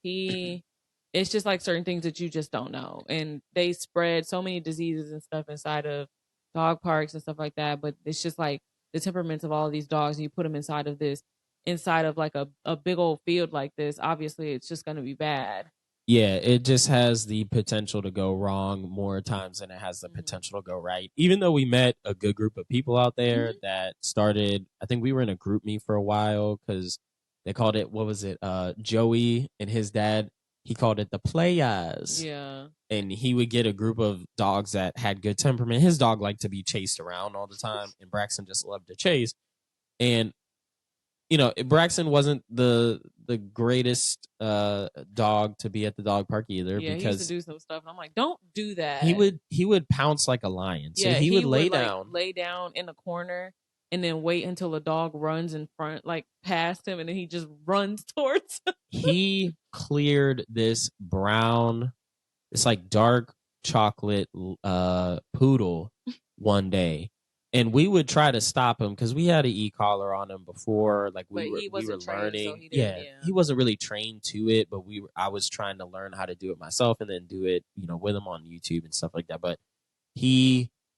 it's just like certain things that you just don't know. And they spread so many diseases and stuff inside of dog parks and stuff like that. But it's just like the temperaments of all of these dogs, and you put them inside of like a big old field like this. Obviously, it's just going to be bad. Yeah, it just has the potential to go wrong more times than it has the potential to go right. Even though we met a good group of people out there that started, I think we were in a group meet for a while because they called it, what was it? Joey and his dad, he called it the Playas. Yeah. And he would get a group of dogs that had good temperament. His dog liked to be chased around all the time, and Braxton just loved to chase. And Braxton wasn't the greatest dog to be at the dog park either. Yeah, because he used to do some stuff, and I'm like, don't do that. He would pounce like a lion. So he would lay down in the corner and then wait until a dog runs in front, like past him, and then he just runs towards him. He cleared this brown, it's like dark chocolate poodle one day. And we would try to stop him because we had an e-collar on him before. Like we were learning. So he wasn't really trained to it, but I was trying to learn how to do it myself and then do it, with him on YouTube and stuff like that. But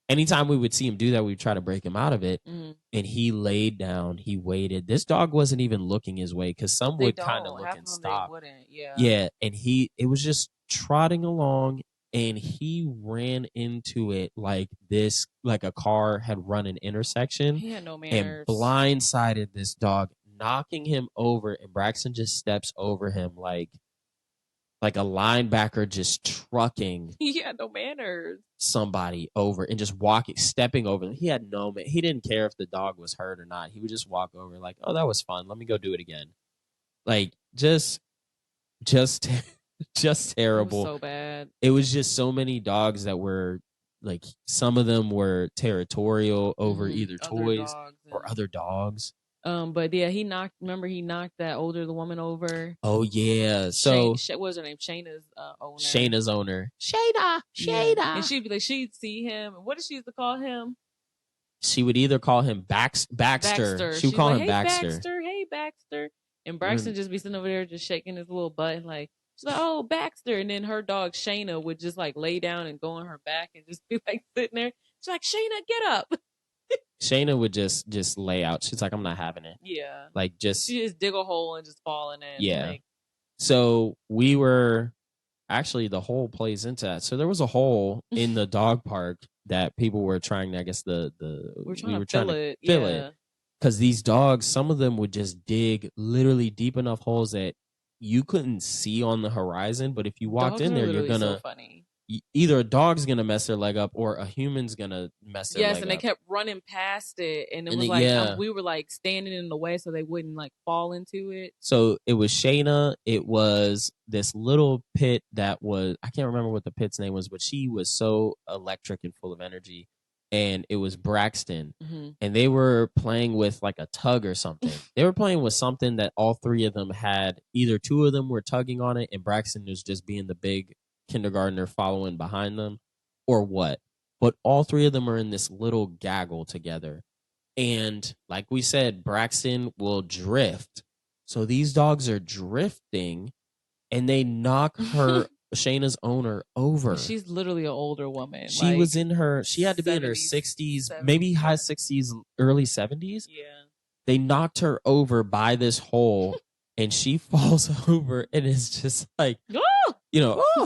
anytime we would see him do that, we'd try to break him out of it. Mm-hmm. And he laid down, he waited. This dog wasn't even looking his way because some would kind of look and stop. Yeah. And it was just trotting along. And he ran into it like a car had run an intersection. He had no manners. And blindsided this dog, knocking him over. And Braxton just steps over him like a linebacker just trucking. He had no manners. Somebody over and just stepping over them. He had no man. He didn't care if the dog was hurt or not. He would just walk over like, oh, that was fun. Let me go do it again. Like just terrible. It was so bad. It was just so many dogs that were like, some of them were territorial over either toys or other dogs. But yeah, he knocked that older woman over. Oh yeah. So what was her name? Shayna's owner. Shayna's owner. Shayna. Yeah. And she'd be like, she'd see him. What did she used to call him? She would either call him Baxter. She would call him Baxter. Hey Baxter. And Braxton just be sitting over there just shaking his little butt and like, she's like, oh, Baxter. And then her dog, Shayna, would just like lay down and go on her back and just be like sitting there. She's like, Shayna, get up. Shayna would just lay out. She's like, I'm not having it. Yeah. Like she just dig a hole and just fall in it. Yeah. So we were actually the hole plays into that. So there was a hole in the dog park that people were trying to, I guess we were trying to fill it. Because these dogs, some of them would just dig literally deep enough holes that you couldn't see on the horizon. But if you walked Dogs in there, are you're literally gonna so funny. Either a dog's gonna mess their leg up or a human's gonna mess their leg up. Yes, and they kept running past it, and it And was it- like yeah. we were like standing in the way so they wouldn't like fall into it. So it was Shayna. It was this little pit that was, I can't remember what the pit's name was, but she was so electric and full of energy. And it was Braxton. And they were playing with like a tug or something. They were playing with something that all three of them had. Either two of them were tugging on it, and Braxton was just being the big kindergartner following behind them, or what. But all three of them are in this little gaggle together. And like we said, Braxton will drift. So these dogs are drifting, and they knock her Shayna's owner over. She's literally an older woman. She like was in her, she had to be in her 60s, maybe high 60s, early 70s. Yeah. They knocked her over by this hole, and she falls over and is just like,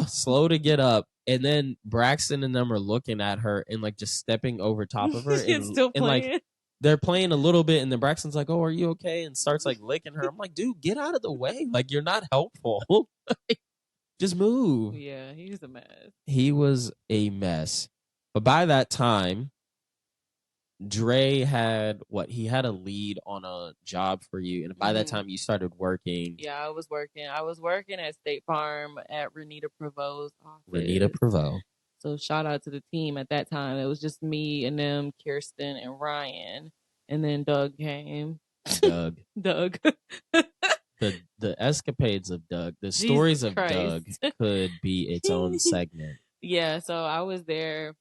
slow to get up. And then Braxton and them are looking at her and like just stepping over top of her. And still playing. Like, they're playing a little bit, and then Braxton's like, "Oh, are you okay?" and starts like licking her. I'm like, "Dude, get out of the way! Like, you're not helpful. Just move." Yeah, he's a mess. He was a mess. But by that time, Dre had he had a lead on a job for you, and by that time, you started working. Yeah, I was working. I was working at State Farm at Renita Provost's office. Renita Provost. So shout out to the team at that time. It was just me and them, Kirsten and Ryan. And then Doug came. Doug. Doug. The escapades of Doug, the stories of Doug could be its own segment. Yeah, so I was there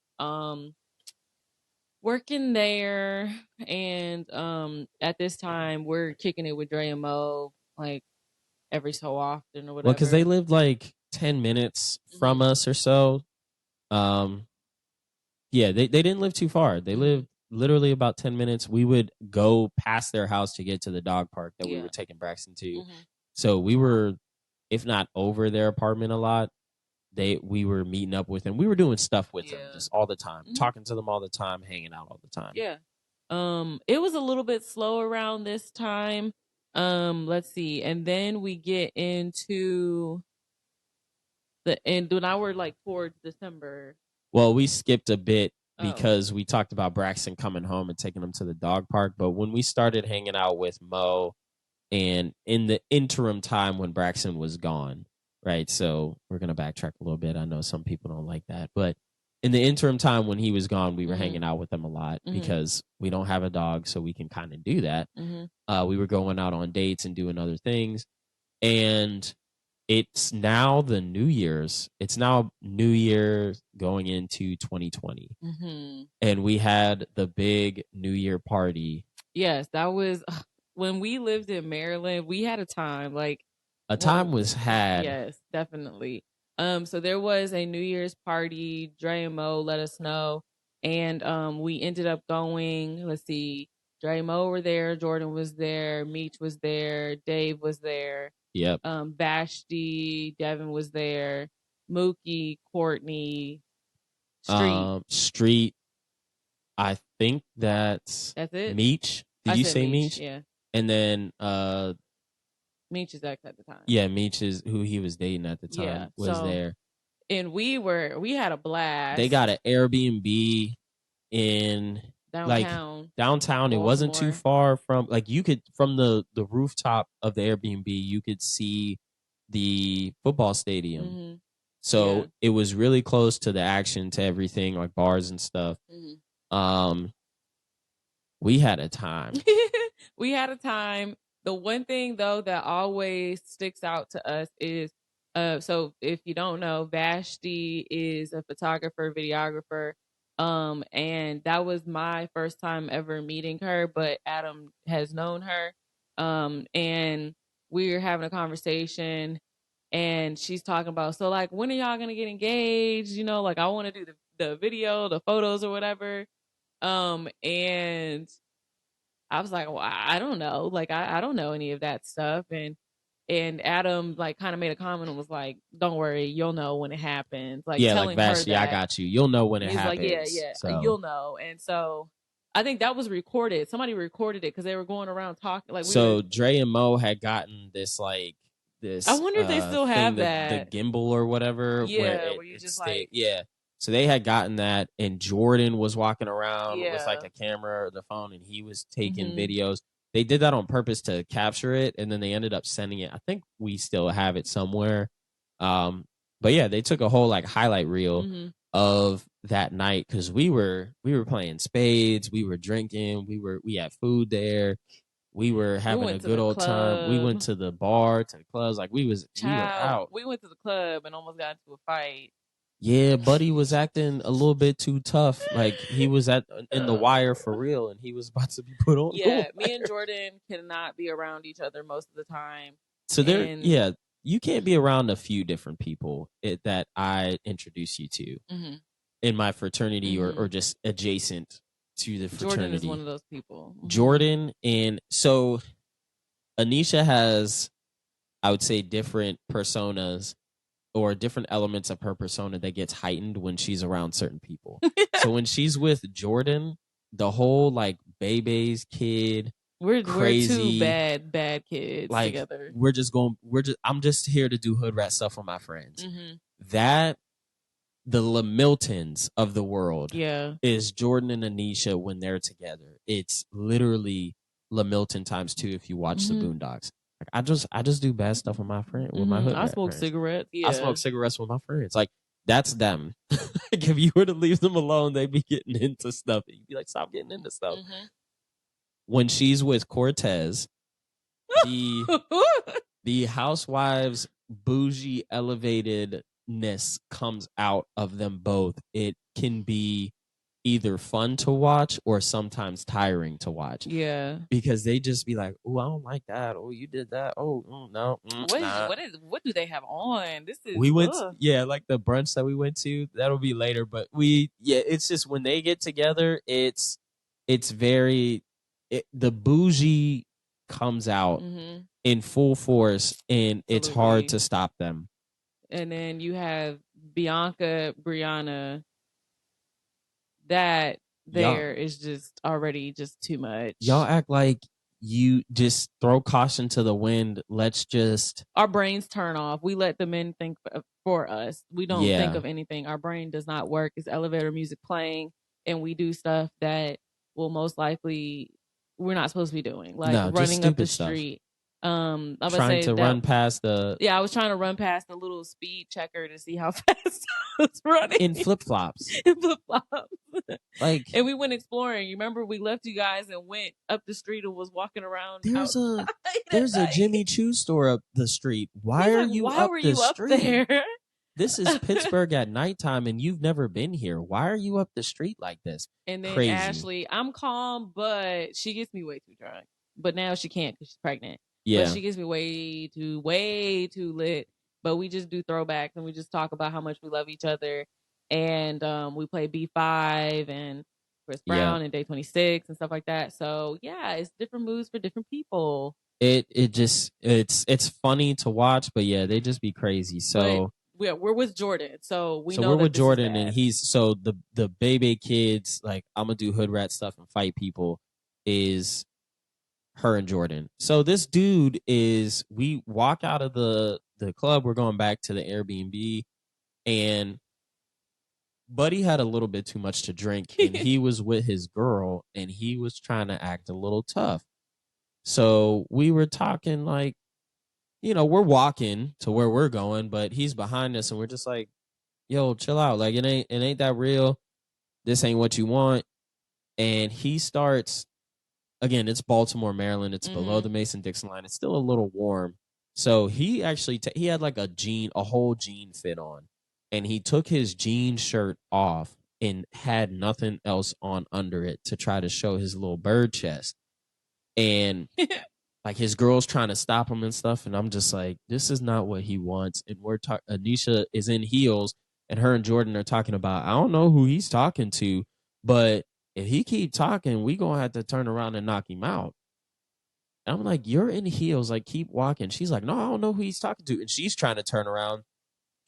working there, and at this time we're kicking it with Dre and Mo like every so often or whatever. Well, because they lived like 10 minutes from us or so. Yeah, they didn't live too far. They lived literally about 10 minutes. We would go past their house to get to the dog park that we were taking Braxton to. So we were, if not over their apartment a lot, we were meeting up with them. We were doing stuff with them just all the time, talking to them all the time, hanging out all the time. Yeah. It was a little bit slow around this time. Let's see. And then we get into the end. Now we're like towards December. Well, we skipped a bit because we talked about Braxton coming home and taking him to the dog park. But when we started hanging out with Mo, and in the interim time when Braxton was gone, right? So we're going to backtrack a little bit. I know some people don't like that. But in the interim time when he was gone, we were hanging out with him a lot because we don't have a dog, so we can kind of do that. We were going out on dates and doing other things. And it's now the New Year's. It's now New Year going into 2020. And we had the big New Year party. Yes, that was when we lived in Maryland. We had a time. Like a time was had. Yes, definitely. So there was a New Year's party. Dre and Mo let us know. And we ended up going, let's see, Dre and Mo were there, Jordan was there, Meech was there, Dave was there. Yep. Vashti, Devin was there, Mookie, Courtney, Street. I think that's it. Meech. Did you say Meech? Yeah. And then Meech's ex at the time. Yeah, Meech is who he was dating at the time was there. And we had a blast. They got an Airbnb in downtown. Downtown. Baltimore. It wasn't too far from you could from the rooftop of the Airbnb, you could see the football stadium. So it was really close to the action, to everything, like bars and stuff. We had a time. We had a time. The one thing though that always sticks out to us is so if you don't know, Vashti is a photographer, videographer. And that was my first time ever meeting her, but Adam has known her. And we were having a conversation, and she's talking about, so like, when are y'all gonna get engaged? You know, like I want to do the video, the photos or whatever. And I was like, well, I don't know. Like, I don't know any of that stuff. And And Adam like kind of made a comment and was like, "Don't worry, you'll know when it happens." Like Yeah, like telling her Vashti, I that. got you. You'll know when And it he's like, "Yeah, happens. yeah, So you'll know." And so I think that was recorded. Somebody recorded it because they were going around talking. Like we were. so Dre and Mo had gotten this I this wonder if they still thing, have the that. gimbal or whatever, where Yeah, where you it just stayed. like, Yeah. So they had gotten that, and Jordan was walking around with like yeah. a camera or the phone, and he was taking Mm-hmm. videos. They did that on purpose to capture it, and then they ended up sending it. I think we still have it somewhere. Um, but yeah, they took a whole like highlight reel Mm-hmm. of that night because we were playing spades, we were drinking, we had food there, we were We having a went to good the old time. We went club. to the bar, to the clubs, like we were Child, out. we went to the club and almost got into a fight. Yeah, Buddy was acting a little bit too tough. Like he was in the wire for real, and he was about to be put on the Yeah, me and wire. Jordan cannot be around each other most of the time. So And yeah, you can't be around a few different people that I introduce you to mm-hmm. in my fraternity Mm-hmm. or just adjacent to the Jordan is one fraternity. of those people. Mm-hmm. Jordan, and so Anisha has, I would say, different personas or different elements of her persona that gets heightened when she's around certain people. So when she's with Jordan, the whole like baby's kid, We're two crazy, bad kids like together. I'm just here to do hood rat stuff with my friends. Mm-hmm. That the Lamiltons of the world Yeah. is Jordan and Anisha when they're together. It's literally Lamilton times two if you watch the Boondocks. Like I just do bad stuff with my friend with my hood I rat smoke friends. cigarettes. I Yeah. smoke cigarettes with my friends. Like that's them. Like if you were to leave them alone, they'd be getting into stuff. You'd be like, stop getting into stuff. Mm-hmm. When she's with Cortez, the the housewives bougie elevatedness comes out of them both. It can be either fun to watch or sometimes tiring to watch. Yeah. Because they just be like, "Oh, I don't like that. Oh, you did that. Oh, no, nah." What do they have on? This is We went, yeah, like the brunch that we went to. That'll be later, but it's just when they get together, it's very the bougie comes out in full force, and it's hard to stop them. And then you have Bianca, Brianna. That there is just already just too much. Y'all act like you just throw caution to the wind. Let's just our brains turn off. We let the men think for us. We don't think of anything. Our brain does not work. It's elevator music playing, and we do stuff that will most likely we're not supposed to be doing, like running up the street. I was trying to run past the. Yeah, I was trying to run past the little speed checker to see how fast I was running in flip flops. Like, and we went exploring. You remember we left you guys and went up the street and was walking around. There's a Jimmy Choo store up the street. Why are you up the street? There? This is Pittsburgh at nighttime, and you've never been here. Why are you up the street like this? And then Crazy. Ashley, I'm calm, but she gets me way too drunk. But now she can't because she's pregnant. Yeah. But she gets me way too lit. But we just do throwbacks and we just talk about how much we love each other. And we play B5 and Chris Brown and Day 26 and stuff like that. So yeah, it's different moves for different people. It's funny to watch, but yeah, they just be crazy. So we're with Jordan, so we know. So we're with Jordan, and he's so the baby kids, like I'm gonna do hood rat stuff and fight people, is her and Jordan. So this dude is, we walk out of the club, we're going back to the Airbnb, and Buddy had a little bit too much to drink, and he was with his girl, and he was trying to act a little tough. So we were talking like, we're walking to where we're going, but he's behind us, and we're just like, yo, chill out. Like it ain't that real. This ain't what you want. And he starts, again, it's Baltimore, Maryland. It's below the Mason-Dixon line. It's still a little warm. So he actually, he had like a whole jean fit on. And he took his jean shirt off and had nothing else on under it to try to show his little bird chest. And like his girl's trying to stop him and stuff. And I'm just like, this is not what he wants. And Anisha is in heels, and her and Jordan are talking about, I don't know who he's talking to, but if he keep talking, we gonna have to turn around and knock him out. And I'm like, you're in heels. Like, keep walking. She's like, no, I don't know who he's talking to. And she's trying to turn around.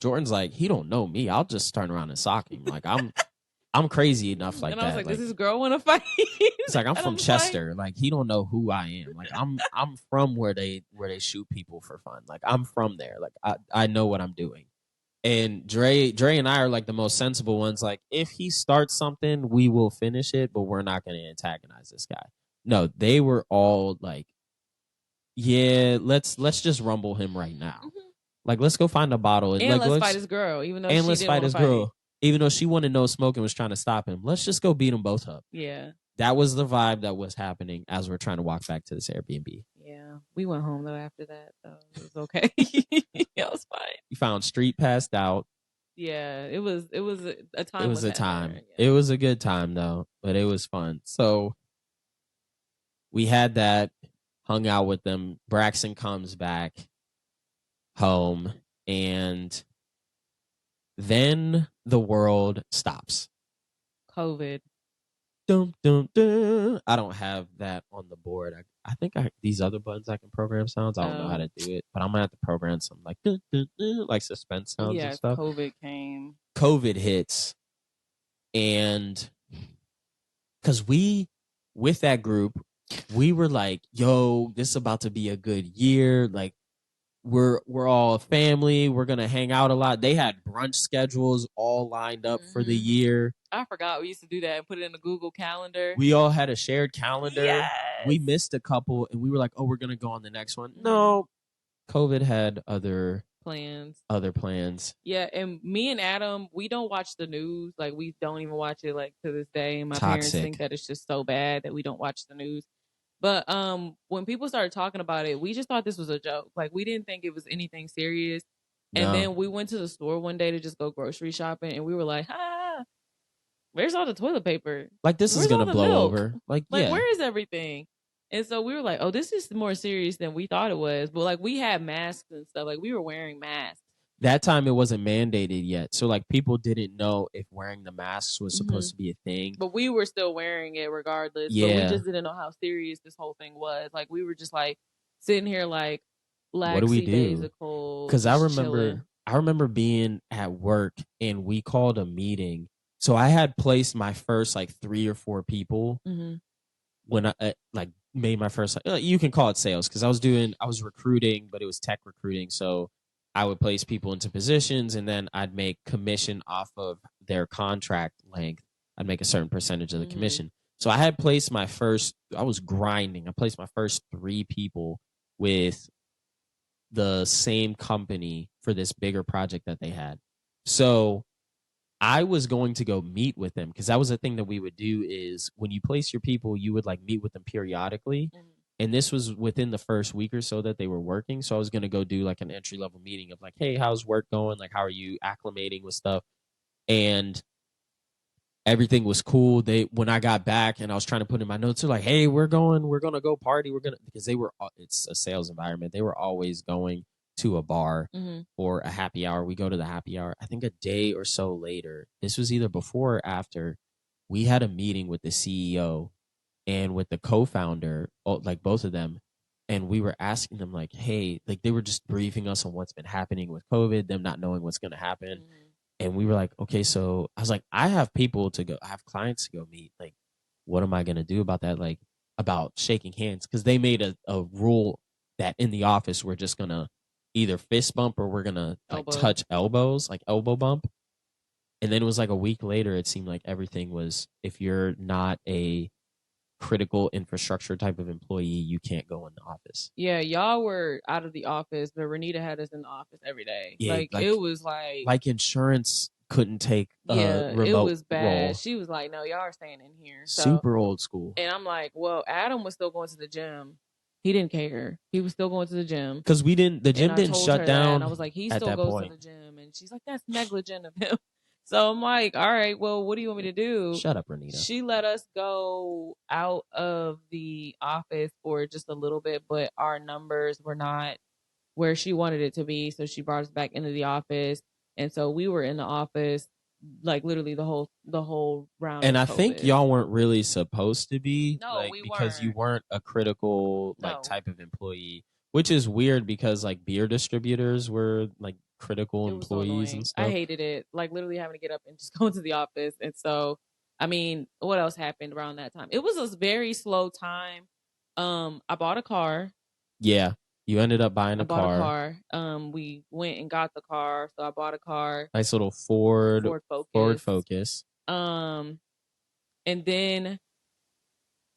Jordan's like, he don't know me. I'll just turn around and sock him. Like, I'm crazy enough like And I was that. like, Like, does this girl want to fight? it's like, I'm And from Chester. Like, he don't know who I am. Like, I'm from where they shoot people for fun. Like, I'm from there. Like, I know what I'm doing. And Dre and I are like the most sensible ones. Like, if he starts something, we will finish it, but we're not going to antagonize this guy. No, they were all like, yeah, let's just rumble him right now. Mhm. Like, let's go find a bottle And like, let's fight his girl, even though and she let's didn't fight want to his fight. girl, even though she wanted no smoke and was trying to stop him. Let's just go beat them both up. Yeah. That was the vibe that was happening as we're trying to walk back to this Airbnb. Yeah. We went home though after that, so it was okay. It was fine. We found Street passed out. Yeah, it was a time. It was a with time. her. Yeah. It was a good time though, but it was fun. So we had that, hung out with them. Braxton comes back home, and then the world stops. COVID. Dum, dum, dum. I don't have that on the board. I think these other buttons I can program sounds. I don't know how to do it, but I'm gonna have to program some like dun, dun, dun, like suspense sounds and stuff. COVID came. COVID hits, and because we, with that group, we were like, "Yo, this is about to be a good year. Like, we're all a family. We're gonna hang out a lot." They had brunch schedules all lined up for the year. I forgot we used to do that and put it in the Google Calendar. We all had a shared calendar. Yes. We missed a couple, and we were like, "Oh, we're gonna go on the next one." No, COVID had other plans. Yeah, and me and Adam, we don't watch the news. Like, we don't even watch it, like, to this day. And my parents think that it's just so bad that we don't watch the news. But when people started talking about it, we just thought this was a joke. Like, we didn't think it was anything serious. No. And then we went to the store one day to just go grocery shopping, and we were like, where's all the toilet paper? Like, this is gonna blow over. Like, yeah. Where is everything? And so we were like, oh, this is more serious than we thought it was. But like, we had masks and stuff. Like, we were wearing masks. That time it wasn't mandated yet. So like, people didn't know if wearing the masks was supposed to be a thing. But we were still wearing it regardless. Yeah. But we just didn't know how serious this whole thing was. Like, we were just like sitting here like, what do we do? Because I remember being at work and we called a meeting. So I had placed my first like 3 or 4 people when I like made my first, you can call it sales, because I was recruiting, but it was tech recruiting. So I would place people into positions, and then I'd make commission off of their contract length. I'd make a certain percentage of the commission. So I had placed I was grinding. I placed my first 3 people with the same company for this bigger project that they had. So I was going to go meet with them, because that was the thing that we would do, is when you place your people, you would like meet with them periodically. And this was within the first week or so that they were working. So I was going to go do like an entry level meeting of like, hey, how's work going? Like, how are you acclimating with stuff? And everything was cool. When I got back and I was trying to put in my notes, they're like, hey, we're going to go party. Because it's a sales environment. They were always going to a bar or a happy hour. We go to the happy hour. I think a day or so later, this was either before or after, we had a meeting with the CEO and with the co-founder, like both of them. And we were asking them like, hey, like they were just briefing us on what's been happening with COVID, them not knowing what's going to happen. And we were like, okay, so I was like, I have clients to go meet. Like, what am I going to do about that? Like, about shaking hands. Because they made a rule that in the office, we're just going to either fist bump or we're going to like touch elbows, like elbow bump. And then it was like a week later, it seemed like everything was, if you're not a critical infrastructure type of employee, you can't go in the office. Yeah, y'all were out of the office, but Renita had us in the office every day. Yeah, like it was like insurance couldn't take remote. It was bad. Role. She was like, no, y'all are staying in here. Super old school. And I'm like, well, Adam was still going to the gym. He didn't care. He was still going to the gym. Because the gym didn't shut down. And I was like, he still goes to the gym. And she's like, that's negligent of him. So I'm like, all right, well, what do you want me to do? Shut up, Renita. She let us go out of the office for just a little bit, but our numbers were not where she wanted it to be. So she brought us back into the office. And so we were in the office like literally the whole round And of I think COVID. y'all weren't really supposed to be, No, like, we because you weren't. weren't a critical like No, type of employee, which is weird because like beer distributors were like critical it was so employees and annoying. I stuff. hated it. Like literally having to get up and just go into the office. And so, I mean, what else happened around that time? It was a very slow time. I bought a car. Yeah, you ended up buying I a bought a car, car. We went and got the car. So I bought a car, nice little Ford Ford Ford Focus. Focus. Um, and then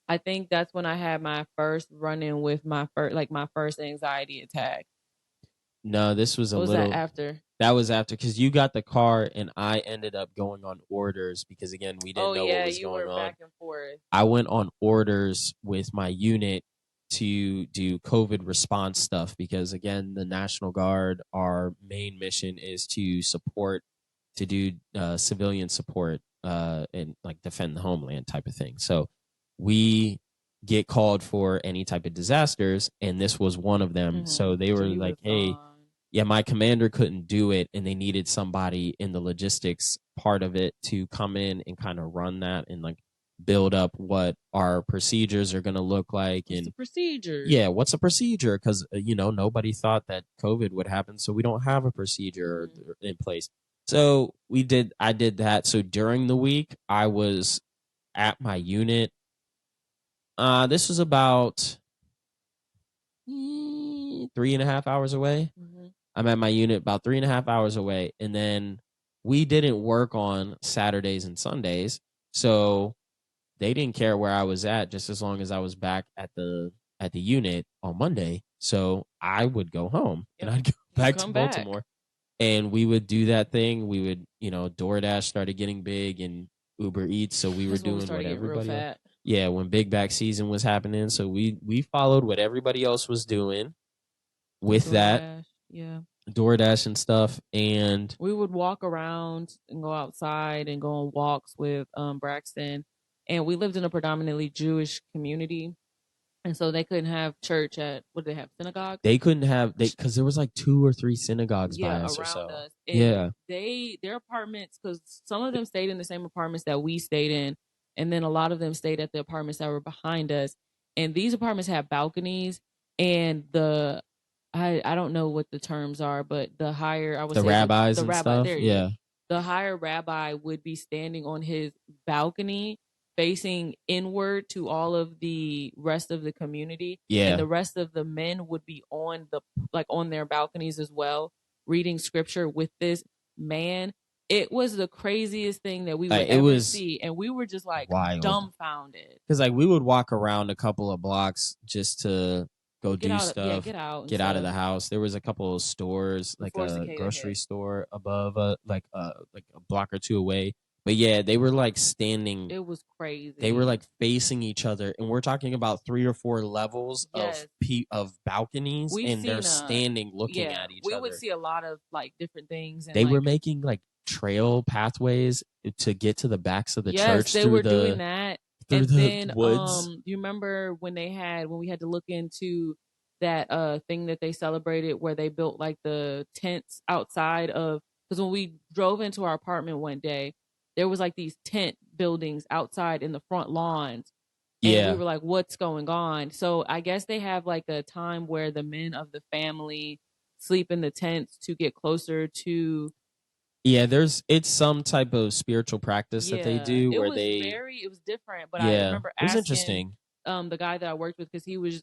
I think that's when I had my first run in with my first anxiety attack. No, this was a What was that little. after? That was after because you got the car and I ended up going on orders because again we didn't Oh know what yeah, was you going were on. back and forth. I went on orders with my unit to do COVID response stuff because again the National Guard, our main mission is to support, to do civilian support and like defend the homeland type of thing. So we get called for any type of disasters and this was one of them. So they So were you would like, have hey, gone. yeah, my commander couldn't do it and they needed somebody in the logistics part of it to come in and kind of run that and like build up what our procedures are going to look like. What's and the procedure? yeah, what's a procedure? Because nobody thought that COVID would happen, so we don't have a procedure in place. So I did that. So during the week I was at my unit. This was about 3.5 hours away. I'm at my unit about 3.5 hours away. And then we didn't work on Saturdays and Sundays. So they didn't care where I was at just as long as I was back at the unit on Monday. So I would go home and I'd go back to Baltimore. And we would do that thing. We would, DoorDash started getting big and Uber Eats. So we were That's when we doing what started getting real everybody else. fat. Yeah, when big back season was happening. So we followed what everybody else was doing with that. DoorDash, yeah. DoorDash and stuff. And We would walk around and go outside and go on walks with Braxton. And we lived in a predominantly Jewish community. And so they couldn't have church at, what did they have, synagogue? they couldn't have because there was like 2 or 3 synagogues by Yeah, us or around so. us. And Yeah. their apartments, because some of them stayed in the same apartments that we stayed in, and then a lot of them stayed at the apartments that were behind us. And these apartments have balconies, and I don't know what the terms are, but the higher, I would The say rabbis the and rabbi, stuff. there you Yeah. go. The higher rabbi would be standing on his balcony facing inward to all of the rest of the community. Yeah. And the rest of the men would be on their balconies as well, reading scripture with this man. It was the craziest thing that we would ever see. And we were just like wild. dumbfounded. Because like we would walk around a couple of blocks just to go do stuff, get out of the house. There was a couple of stores, like a grocery store above, like a block or two away. But yeah, they were like standing. It was crazy. They were like facing each other, and we're talking about 3 or 4 levels of balconies, and they're standing looking at each other. We would see a lot of like different things. And they were making like trail pathways to get to the backs of the church. They were doing that. Through and the then woods. Do you remember when we had to look into that thing that they celebrated where they built like the tents outside of, because when we drove into our apartment one day, there was like these tent buildings outside in the front lawns. And we were like, what's going on? So I guess they have like a time where the men of the family sleep in the tents to get closer to. Yeah, it's some type of spiritual practice that they do where it was different. But I remember asking, it was interesting. The guy that I worked with, because he was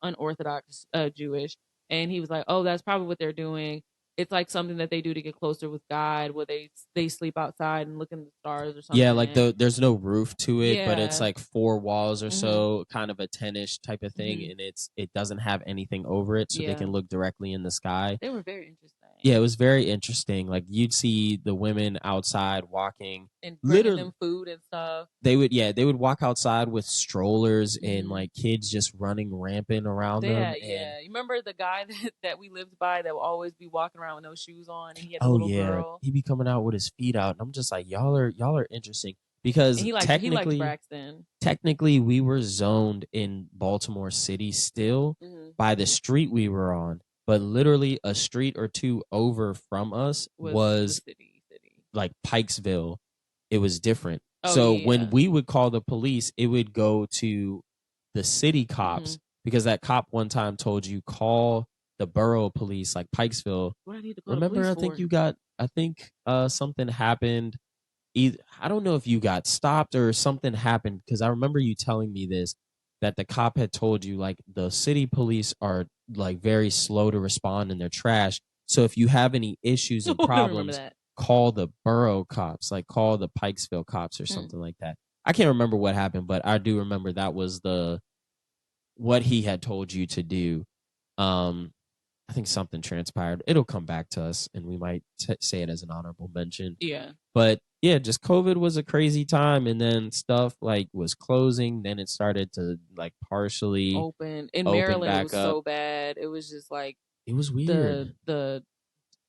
unorthodox Jewish, and he was like, oh, that's probably what they're doing. It's like something that they do to get closer with God, where they sleep outside and look in the stars or something. Yeah, like there's no roof to it, but it's like 4 walls or so, kind of a tenish type of thing, and it doesn't have anything over it, so they can look directly in the sky. They were very interesting. Yeah, it was very interesting. Like you'd see the women outside walking and bringing them food and stuff. They would walk outside with strollers and like kids just running rampant around them. Yeah. You remember the guy that we lived by that would always be walking around with no shoes on, and he had a little girl. He'd be coming out with his feet out, and I'm just like, y'all are interesting because he likes Braxton. Technically, we were zoned in Baltimore City still by the street we were on. But literally a street or two over from us was city. like Pikesville, it was different. Oh, So yeah. when we would call the police, it would go to the city cops because that cop one time told you call the borough police, like Pikesville. What I need to call the Remember, police I think for? you got, I think something happened. Either, I don't know if you got stopped or something happened because I remember you telling me this, that the cop had told you like the city police are like very slow to respond and they're trash. So if you have any issues and I don't remember problems, that. call the borough cops, like call the Pikesville cops or something like that. I can't remember what happened, but I do remember that was the what he had told you to do. I think something transpired. It'll come back to us, and we might say it as an honorable mention. Yeah. But yeah, just COVID was a crazy time, and then stuff like was closing. Then it started to like partially open. In open Maryland, back it was up. so bad. It was just like It was weird.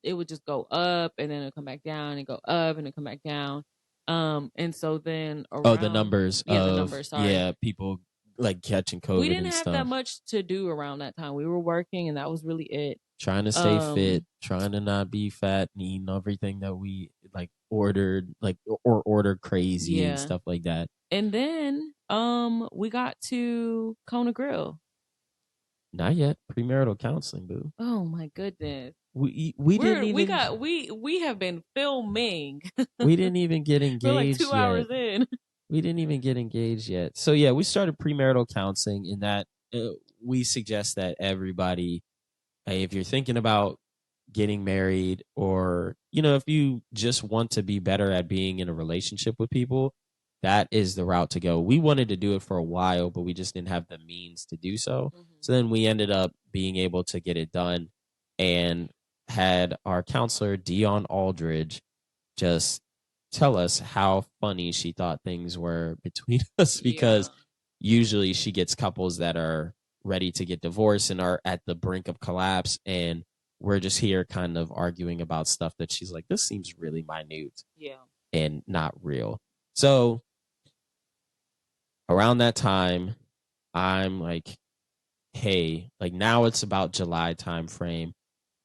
It would just go up and then it'd come back down and go up and then come back down. And so then around, the numbers the of numbers, sorry. people like catching COVID. We didn't and have stuff. that much to do around that time. We were working, and that was really it. Trying to stay fit, trying to not be fat, and eating everything that we like ordered, like or ordered crazy and stuff like that. And then we got to Kona Grill. Not yet. Premarital counseling, boo. Oh my goodness. We have been filming. We didn't even get engaged. We're like 2 hours in. We didn't even get engaged yet. So yeah, we started premarital counseling, in that we suggest that everybody, if you're thinking about getting married, or if you just want to be better at being in a relationship with people, that is the route to go. We wanted to do it for a while, but we just didn't have the means to do so. So then we ended up being able to get it done, and had our counselor, Dion Aldridge, just tell us how funny she thought things were between us, because usually she gets couples that are ready to get divorced and are at the brink of collapse, and we're just here kind of arguing about stuff that she's like, this seems really minute and not real. So around that time, I'm like, hey, like now it's about July time frame.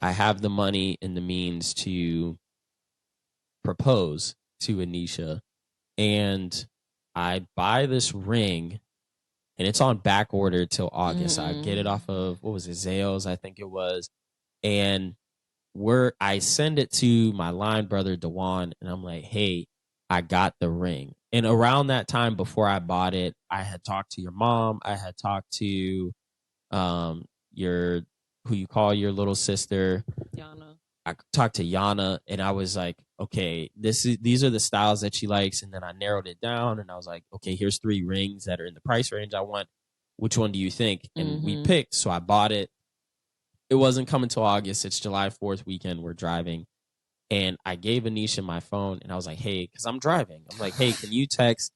I have the money and the means to propose to Anisha, and I buy this ring, and it's on back order till August. I get it off of, what was it, Zales, I think it was. And I send it to my line brother, Dewan, and I'm like, hey, I got the ring. And around that time, before I bought it, I had talked to your mom. I had talked to who you call your little sister, Yana. I talked to Yana, and I was like, okay, these are the styles that she likes. And then I narrowed it down, and I was like, okay, here's 3 rings that are in the price range I want. Which one do you think? And we picked. So I bought it. It wasn't coming till August. It's July 4th weekend. We're driving. And I gave Anisha my phone, and I was like, hey, because I'm driving. I'm like, hey, can you text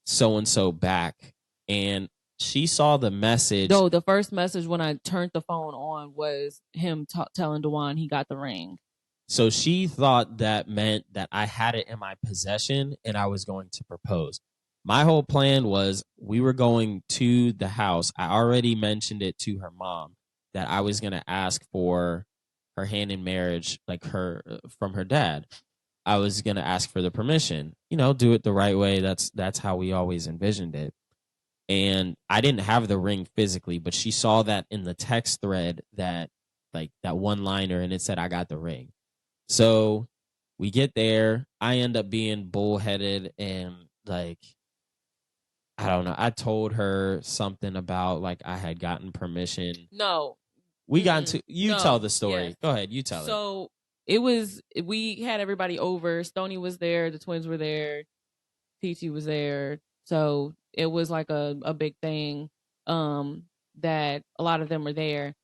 so-and-so back? And she saw the message. No, the first message when I turned the phone on was him telling Dewan he got the ring. So she thought that meant that I had it in my possession and I was going to propose. My whole plan was we were going to the house. I already mentioned it to her mom that I was going to ask for her hand in marriage, like from her dad. I was going to ask for the permission, do it the right way. That's how we always envisioned it. And I didn't have the ring physically, but she saw that in the text thread, that like that one liner, and it said, I got the ring. So we get there. I end up being bullheaded, and like, I don't know. I told her something about like I had gotten permission. No. We got to, tell the story. Yes. Go ahead. You tell it. So we had everybody over. Stoney was there. The twins were there. TT was there. So it was like a big thing that a lot of them were there.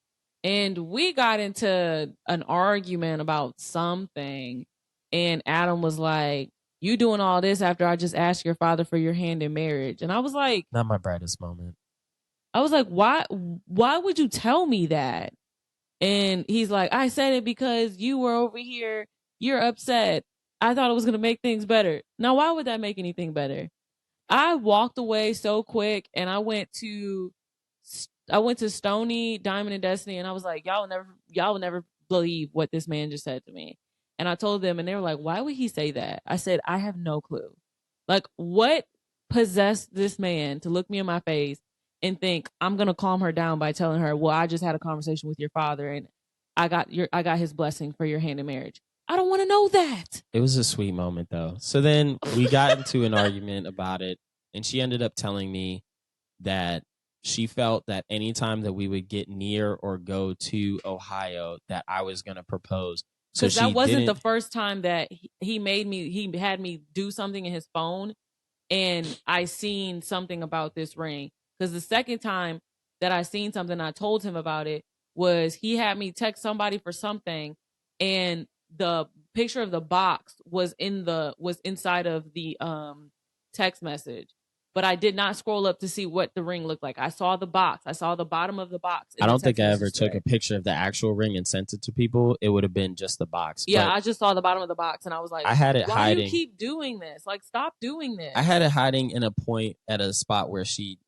And we got into an argument about something. And Adam was like, you doing all this after I just asked your father for your hand in marriage? And I was like, not my brightest moment. I was like, why would you tell me that? And he's like, I said it because you were over here. You're upset. I thought it was going to make things better. Now, why would that make anything better? I walked away so quick, and I went to Stoney, Diamond, and Destiny, and I was like, y'all will never believe what this man just said to me. And I told them, and they were like, why would he say that? I said, I have no clue. Like, what possessed this man to look me in my face and think I'm gonna calm her down by telling her, well, I just had a conversation with your father and I got his blessing for your hand in marriage. I don't want to know that. It was a sweet moment though. So then we got into an argument about it, and she ended up telling me that she felt that anytime that we would get near or go to Ohio, that I was going to propose. So Because she that wasn't didn't. the first time that he had me do something in his phone and I seen something about this ring. Because the second time that I seen something, I told him about it, was he had me text somebody for something, and the picture of the box was inside of the text message. But I did not scroll up to see what the ring looked like. I saw the box. I saw the bottom of the box. I don't think I ever took a picture of the actual ring and sent it to people. It would have been just the box. Yeah, I just saw the bottom of the box, and I was like, I had it why hiding. do you keep doing this? Like, stop doing this. I had it hiding in a point at a spot where she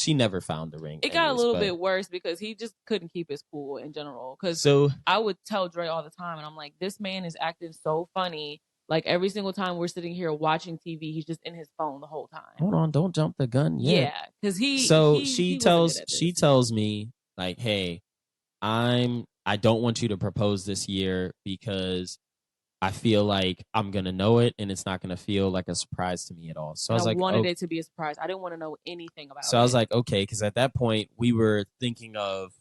never found the ring. It got a little bit worse because he just couldn't keep his cool in general. Because I would tell Dre all the time, and I'm like, this man is acting so funny. Like, every single time we're sitting here watching TV, he's just in his phone the whole time. Hold on, don't jump the gun yet. Yeah, because she tells me, like, hey, I don't want you to propose this year because I feel like I'm gonna know it and it's not gonna feel like a surprise to me at all. So I was like, wanted it to be a surprise. I didn't want to know anything about it. So I was like, okay, because at that point we were thinking of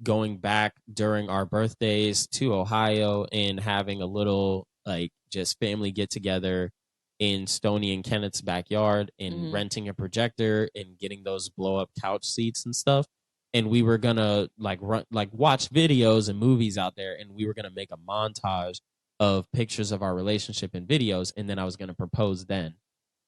going back during our birthdays to Ohio and having a little like just family get together in Stoney and Kenneth's backyard and renting a projector and getting those blow up couch seats and stuff. And we were gonna watch videos and movies out there, and we were gonna make a montage of pictures of our relationship and videos, and then I was gonna propose then.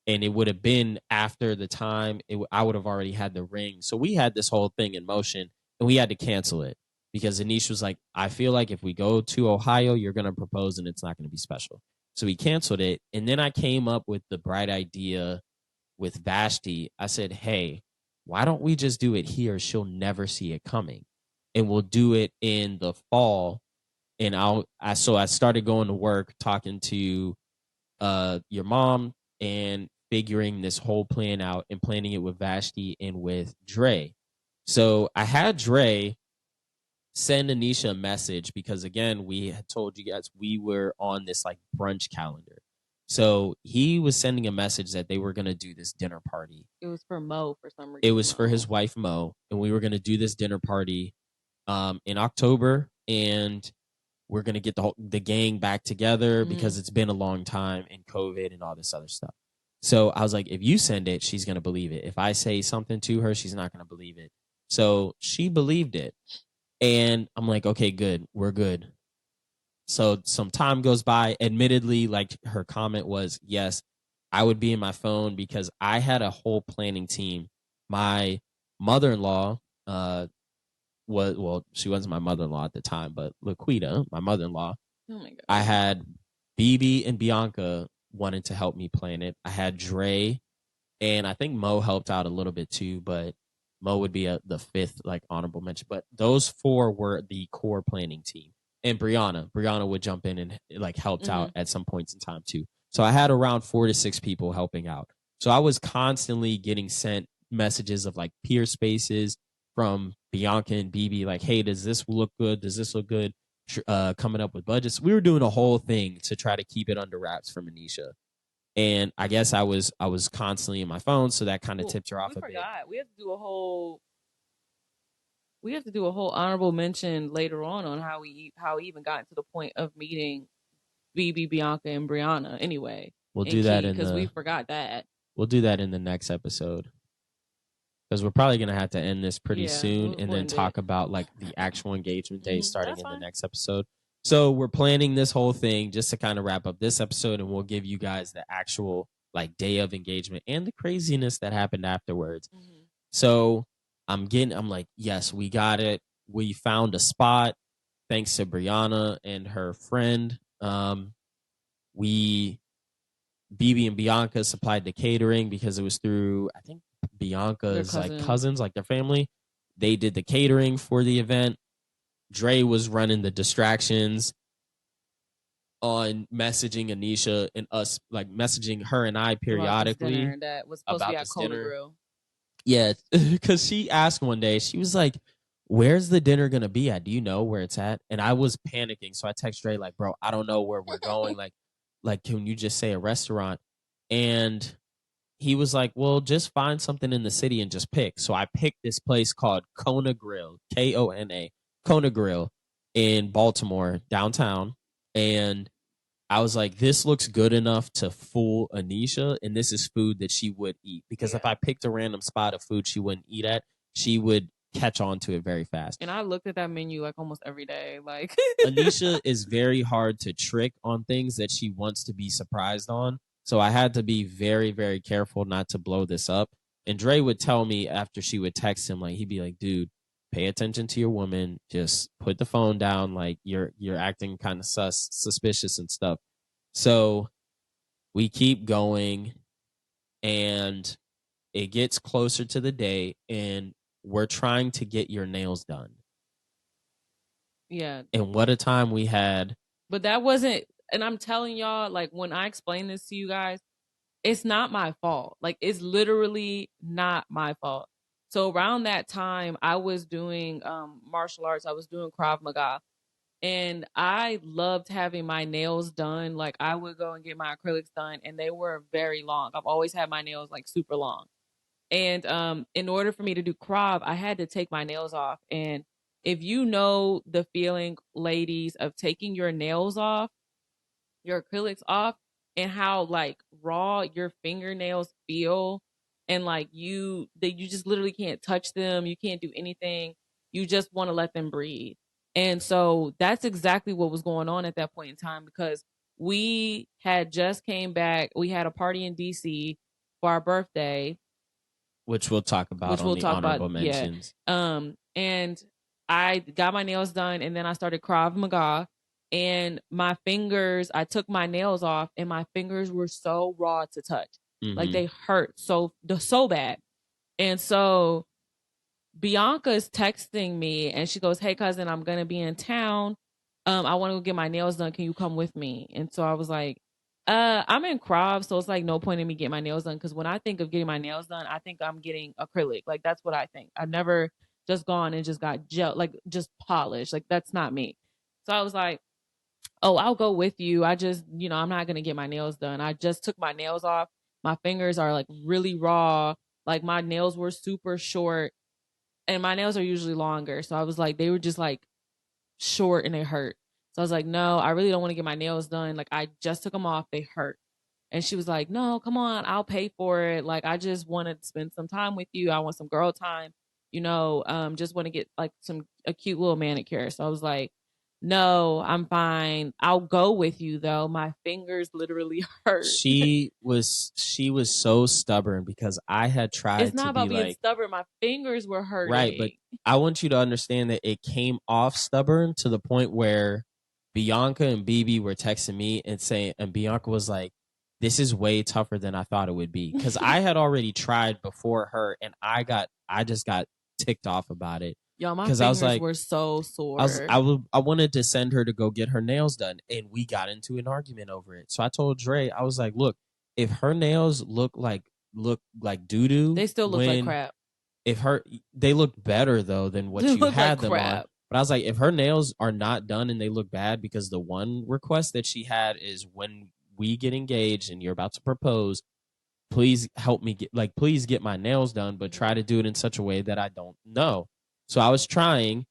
And it would have been after the time I would have already had the ring. So we had this whole thing in motion, and we had to cancel it because Anisha was like, I feel like if we go to Ohio, you're going to propose and it's not going to be special. So we canceled it. And then I came up with the bright idea with Vashti. I said, hey, why don't we just do it here? She'll never see it coming. And we'll do it in the fall. And so I started going to work, talking to your mom and figuring this whole plan out and planning it with Vashti and with Dre. So I had Dre send Anisha a message because, again, we had told you guys we were on this like brunch calendar. So he was sending a message that they were going to do this dinner party. It was for Mo for some reason. It was for his wife, Mo. And we were going to do this dinner party in October. And we're going to get the gang back together because it's been a long time and COVID and all this other stuff. So I was like, if you send it, she's going to believe it. If I say something to her, she's not going to believe it. So she believed it. And I'm like, okay, good. We're good. So some time goes by. Admittedly, like her comment was, yes, I would be in my phone because I had a whole planning team. My mother-in-law, she wasn't my mother-in-law at the time, but Laquita, my mother-in-law. Oh my God. I had BB and Bianca wanted to help me plan it. I had Dre, and I think Mo helped out a little bit too, but Mo would be the fifth like honorable mention. But those four were the core planning team. And Brianna would jump in and like helped out at some points in time too. So I had around 4 to 6 people helping out. So I was constantly getting sent messages of like peer spaces from Bianca and BB, like, hey, does this look good? Does this look good? Coming up with budgets. We were doing a whole thing to try to keep it under wraps from Anisha. And I guess I was constantly in my phone, so that kind of tipped her off a bit. We have to do a whole honorable mention later on how we even got to the point of meeting BB, Bianca, and Brianna. Anyway, we'll do that because we forgot that. We'll do that in the next episode. Because we're probably going to have to end this pretty soon and then talk about like the actual engagement day starting in the next episode. So we're planning this whole thing just to kind of wrap up this episode, and we'll give you guys the actual like day of engagement and the craziness that happened afterwards. So I'm like, yes, we got it. We found a spot thanks to Brianna and her friend. BB and Bianca supplied the catering because it was through, I think, Bianca's like cousins, like their family. They did the catering for the event. Dre was running the distractions. on messaging Anisha and us, like messaging her and I About this dinner periodically that was supposed to be about at this Kona dinner. Grill. Yeah, because she asked one day, she was like, "Where's the dinner gonna be at? Do you know where it's at?" And I was panicking, so I texted Dre like, "Bro, I don't know where we're going. Like, can you just say a restaurant?" And he was like, "Well, just find something in the city and just pick." So I picked this place called Kona Grill, Kona, Kona Grill in Baltimore downtown, and I was like, this looks good enough to fool Anisha, and this is food that she would eat. Because if I picked a random spot of food she wouldn't eat at, she would catch on to it very fast. And I looked at that menu like almost every day. Like Anisha is very hard to trick on things that she wants to be surprised on. So I had to be very, very careful not to blow this up. And Dre would tell me after she would text him, like he'd be like, dude, pay attention to your woman. Just put the phone down. Like you're acting kind of suspicious and stuff. So we keep going and it gets closer to the day and we're trying to get your nails done. Yeah. And what a time we had. But that wasn't, and I'm telling y'all, like when I explain this to you guys, it's not my fault. Like it's literally not my fault. So around that time, I was doing martial arts. I was doing Krav Maga. And I loved having my nails done. Like I would go and get my acrylics done and they were very long. I've always had my nails like super long. And in order for me to do Krav, I had to take my nails off. And if you know the feeling, ladies, of taking your nails off, your acrylics off, and how like raw your fingernails feel, and like you just literally can't touch them, you can't do anything, you just want to let them breathe. And so that's exactly what was going on at that point in time, because we had just came back, we had a party in DC for our birthday, Which we'll talk about which on we'll the talk about. honorable mentions. Yeah. And I got my nails done, and then I started Krav Maga, and my fingers, I took my nails off, and my fingers were so raw to touch, like they hurt so bad. And so Bianca is texting me, and she goes, "Hey cousin, I'm gonna be in town. I want to go get my nails done. Can you come with me?" And so I was like, I'm in Krav, so it's like no point in me getting my nails done, because when I think of getting my nails done, I think I'm getting acrylic. Like that's what I think. I've never just gone and just got gel, like just polished. Like that's not me. So I was like, oh, I'll go with you. I just, I'm not gonna get my nails done. I just took my nails off. My fingers are like really raw. Like my nails were super short, and my nails are usually longer. So I was like, they were just like short and they hurt. So I was like, no, I really don't want to get my nails done. Like I just took them off. They hurt. And she was like, no, come on, I'll pay for it. Like I just want to spend some time with you. I want some girl time, just want to get like a cute little manicure. So I was like, no, I'm fine. I'll go with you though. My fingers literally hurt. She was so stubborn because I had tried It's not to about be being like stubborn. My fingers were hurting. right, but I want you to understand that it came off stubborn to the point where Bianca and BB were texting me and saying, and Bianca was like, "This is way tougher than I thought it would be," because I had already tried before her, and I just got ticked off about it. Y'all, my fingers were so sore. I wanted to send her to go get her nails done, and we got into an argument over it. So I told Dre, I was like, "Look, if her nails look like doo doo, they still look like crap. They look better though than what you had them on." But I was like, if her nails are not done and they look bad, because the one request that she had is, when we get engaged and you're about to propose, please help me please get my nails done, but try to do it in such a way that I don't know. So I was trying.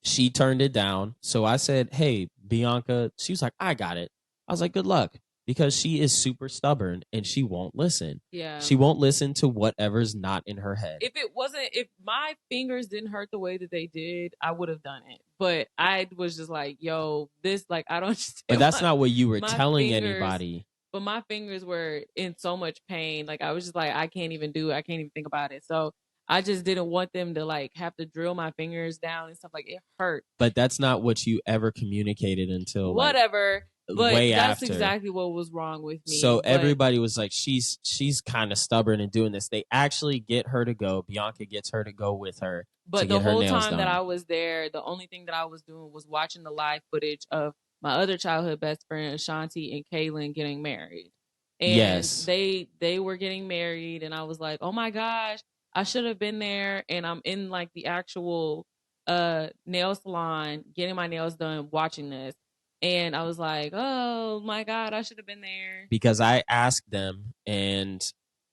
She turned it down. So I said, hey, Bianca. She was like, I got it. I was like, good luck. Because she is super stubborn and she won't listen. Yeah. She won't listen to whatever's not in her head. If my fingers didn't hurt the way that they did, I would have done it. But I was just like, yo, this, like, I don't understand. But that's not what you were telling anybody. But my fingers were in so much pain. Like, I was just like, I can't even do it. I can't even think about it. So I just didn't want them to like have to drill my fingers down and stuff. Like, it hurt. But that's not what you ever communicated until whatever. But way that's after. exactly what was wrong with me. So everybody was like, she's kind of stubborn in doing this. They actually get her to go. Bianca gets her to go with her. But the whole time that I was there, the only thing that I was doing was watching the live footage of my other childhood best friend, Ashanti and Kaylin, getting married. And Yes. they were getting married, and I was like, oh my gosh, I should have been there. And I'm in like the actual nail salon getting my nails done watching this. And I was like, oh my God, I should have been there. Because I asked them, and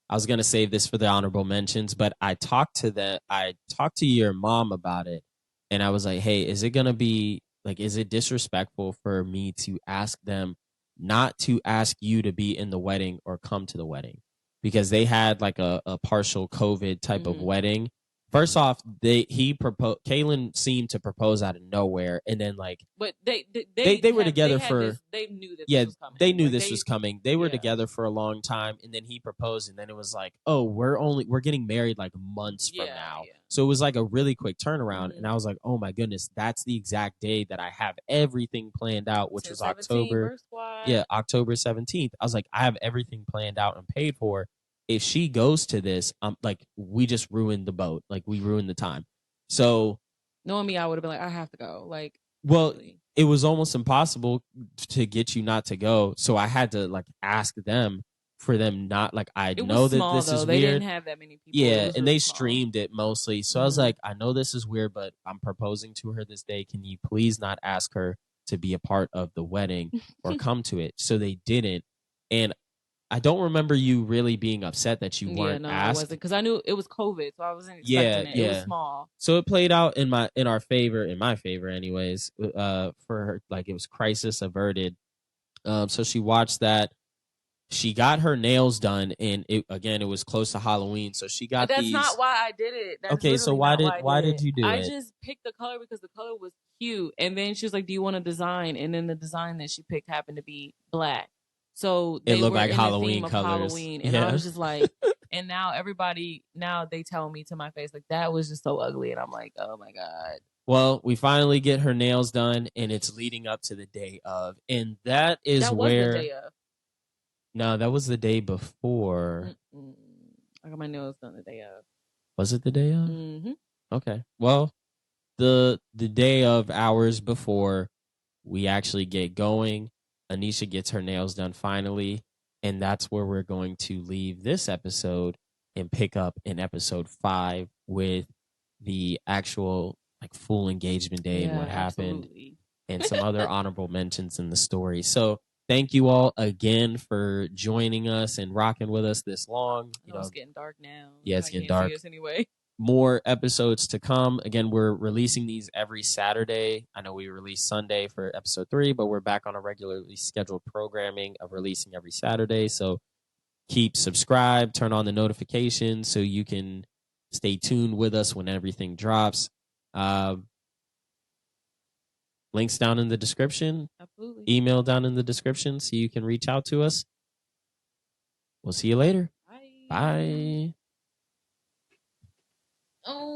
I was going to save this for the honorable mentions, but I talked to your mom about it. And I was like, hey, is it going to be like, is it disrespectful for me to ask them not to ask you to be in the wedding or come to the wedding? Because they had like a partial COVID type of wedding. First off, Kaylin seemed to propose out of nowhere, and then like, but they were together for. They knew that Yeah, this was coming. they knew this was coming. They were together for a long time, and then he proposed, and then it was like, oh, we're getting married like months from now. Yeah. So it was like a really quick turnaround, and I was like, oh my goodness, that's the exact day that I have everything planned out, which was October. Yeah, October 17th. I was like, I have everything planned out and paid for. If she goes to this, like, we just ruined the boat. Like, we ruined the time. So knowing me, I would have been like, I have to go. Like, well, really. It was almost impossible to get you not to go. So I had to like ask them for them not like, I know that this is weird. They didn't have that many people. Yeah, and they streamed it mostly. So I was like, I know this is weird, but I'm proposing to her this day. Can you please not ask her to be a part of the wedding or come to it? So they didn't. And I don't remember you really being upset that you weren't asked. I wasn't, because I knew it was COVID, so I wasn't expecting it. It was small. So it played out in my favor anyways. For her, like, it was crisis averted. So she watched that. She got her nails done, and it was close to Halloween, so she got. That's not why I did it. That's okay, so why did you do it? I just picked the color because the color was cute, and then she was like, "Do you want a design?" And then the design that she picked happened to be black. So it looked like Halloween colors. Halloween, and I was just like, and now they tell me to my face, like, that was just so ugly. And I'm like, oh my God. Well, we finally get her nails done, and it's leading up to the day of. And that was the day of. No, that was the day before. I got my nails done the day of. Was it the day of? Mm-hmm. Okay. Well, the day of, hours before we actually get going, Anisha gets her nails done finally, and that's where we're going to leave this episode and pick up in episode 5 with the actual like full engagement day and what happened, and some other honorable mentions in the story. So thank you all again for joining us and rocking with us this long. It's getting dark now. Yeah, it's getting dark anyway. More episodes to come. Again, we're releasing these every Saturday. I know we released Sunday for episode 3, but we're back on a regularly scheduled programming of releasing every Saturday. So keep subscribed, turn on the notifications so you can stay tuned with us when everything drops. Links down in the description. Absolutely. Email down in the description so you can reach out to us. We'll see you later. Bye. Bye. Oh,